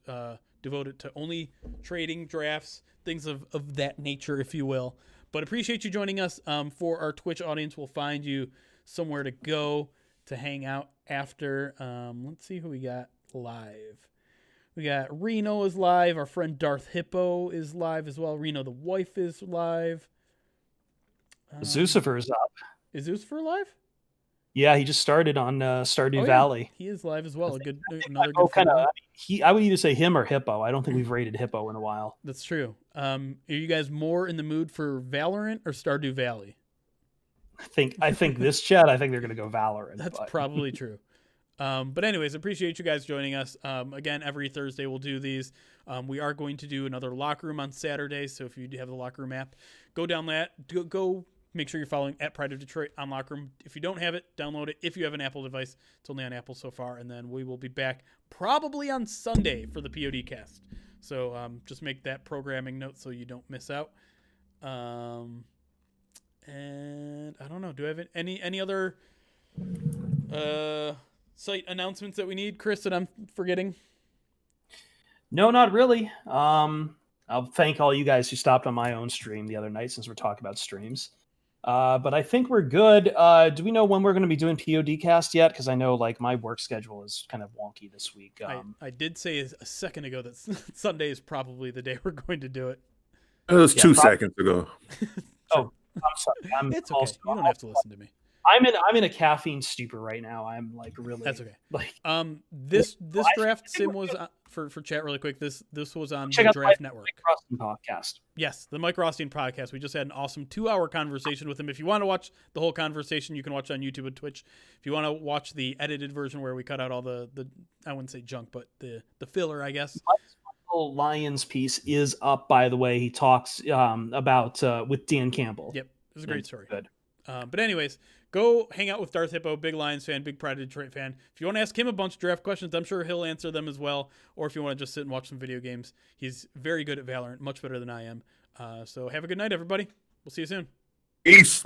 devote it to only trading drafts, things of that nature, if you will. But appreciate you joining us. For our Twitch audience, we'll find you somewhere to go to hang out after. Let's see who we got live. We got Reno is live. Our friend Darth Hippo is live as well. Reno the wife is live. Zucifer is up. Is Zucifer live? Yeah, he just started on Stardew Valley. He is live as well. I would either say him or Hippo. I don't think we've rated Hippo in a while. That's true. Are you guys more in the mood for Valorant or Stardew Valley? I think this chat. I think they're going to go Valorant. That's probably true. But anyways, appreciate you guys joining us. Again, every Thursday we'll do these. We are going to do another locker room on Saturday. So if you have the locker room app, go down that. Go make sure you're following at Pride of Detroit on locker room. If you don't have it, download it. If you have an Apple device, it's only on Apple so far. And then we will be back probably on Sunday for the POD cast. So just make that programming note so you don't miss out. And I don't know. Do I have any other site announcements that we need, Chris, that I'm forgetting? No, not really. I'll thank all you guys who stopped on my own stream the other night since we're talking about streams. But I think we're good. Do we know when we're going to be doing POD cast yet? Because I know my work schedule is kind of wonky this week. I did say a second ago that Sunday is probably the day we're going to do it. It was 2 seconds ago. Oh, I'm sorry. It's okay. You don't have to listen to me. I'm in a caffeine stupor right now. I'm really. That's okay. This draft sim was for chat really quick. This was on the Draft Network. Mike Rothstein podcast. Yes, the Mike Rothstein podcast. We just had an awesome 2-hour conversation with him. If you want to watch the whole conversation, you can watch it on YouTube and Twitch. If you want to watch the edited version where we cut out all the I wouldn't say junk, but the filler, I guess. Lions piece is up, by the way. He talks about with Dan Campbell. Yep, it was a great story. Good. But anyways, go hang out with Darth Hippo, big Lions fan, big Pride of Detroit fan. If you want to ask him a bunch of draft questions, I'm sure he'll answer them as well. Or if you want to just sit and watch some video games, he's very good at Valorant, much better than I am. So have a good night, everybody. We'll see you soon. Peace.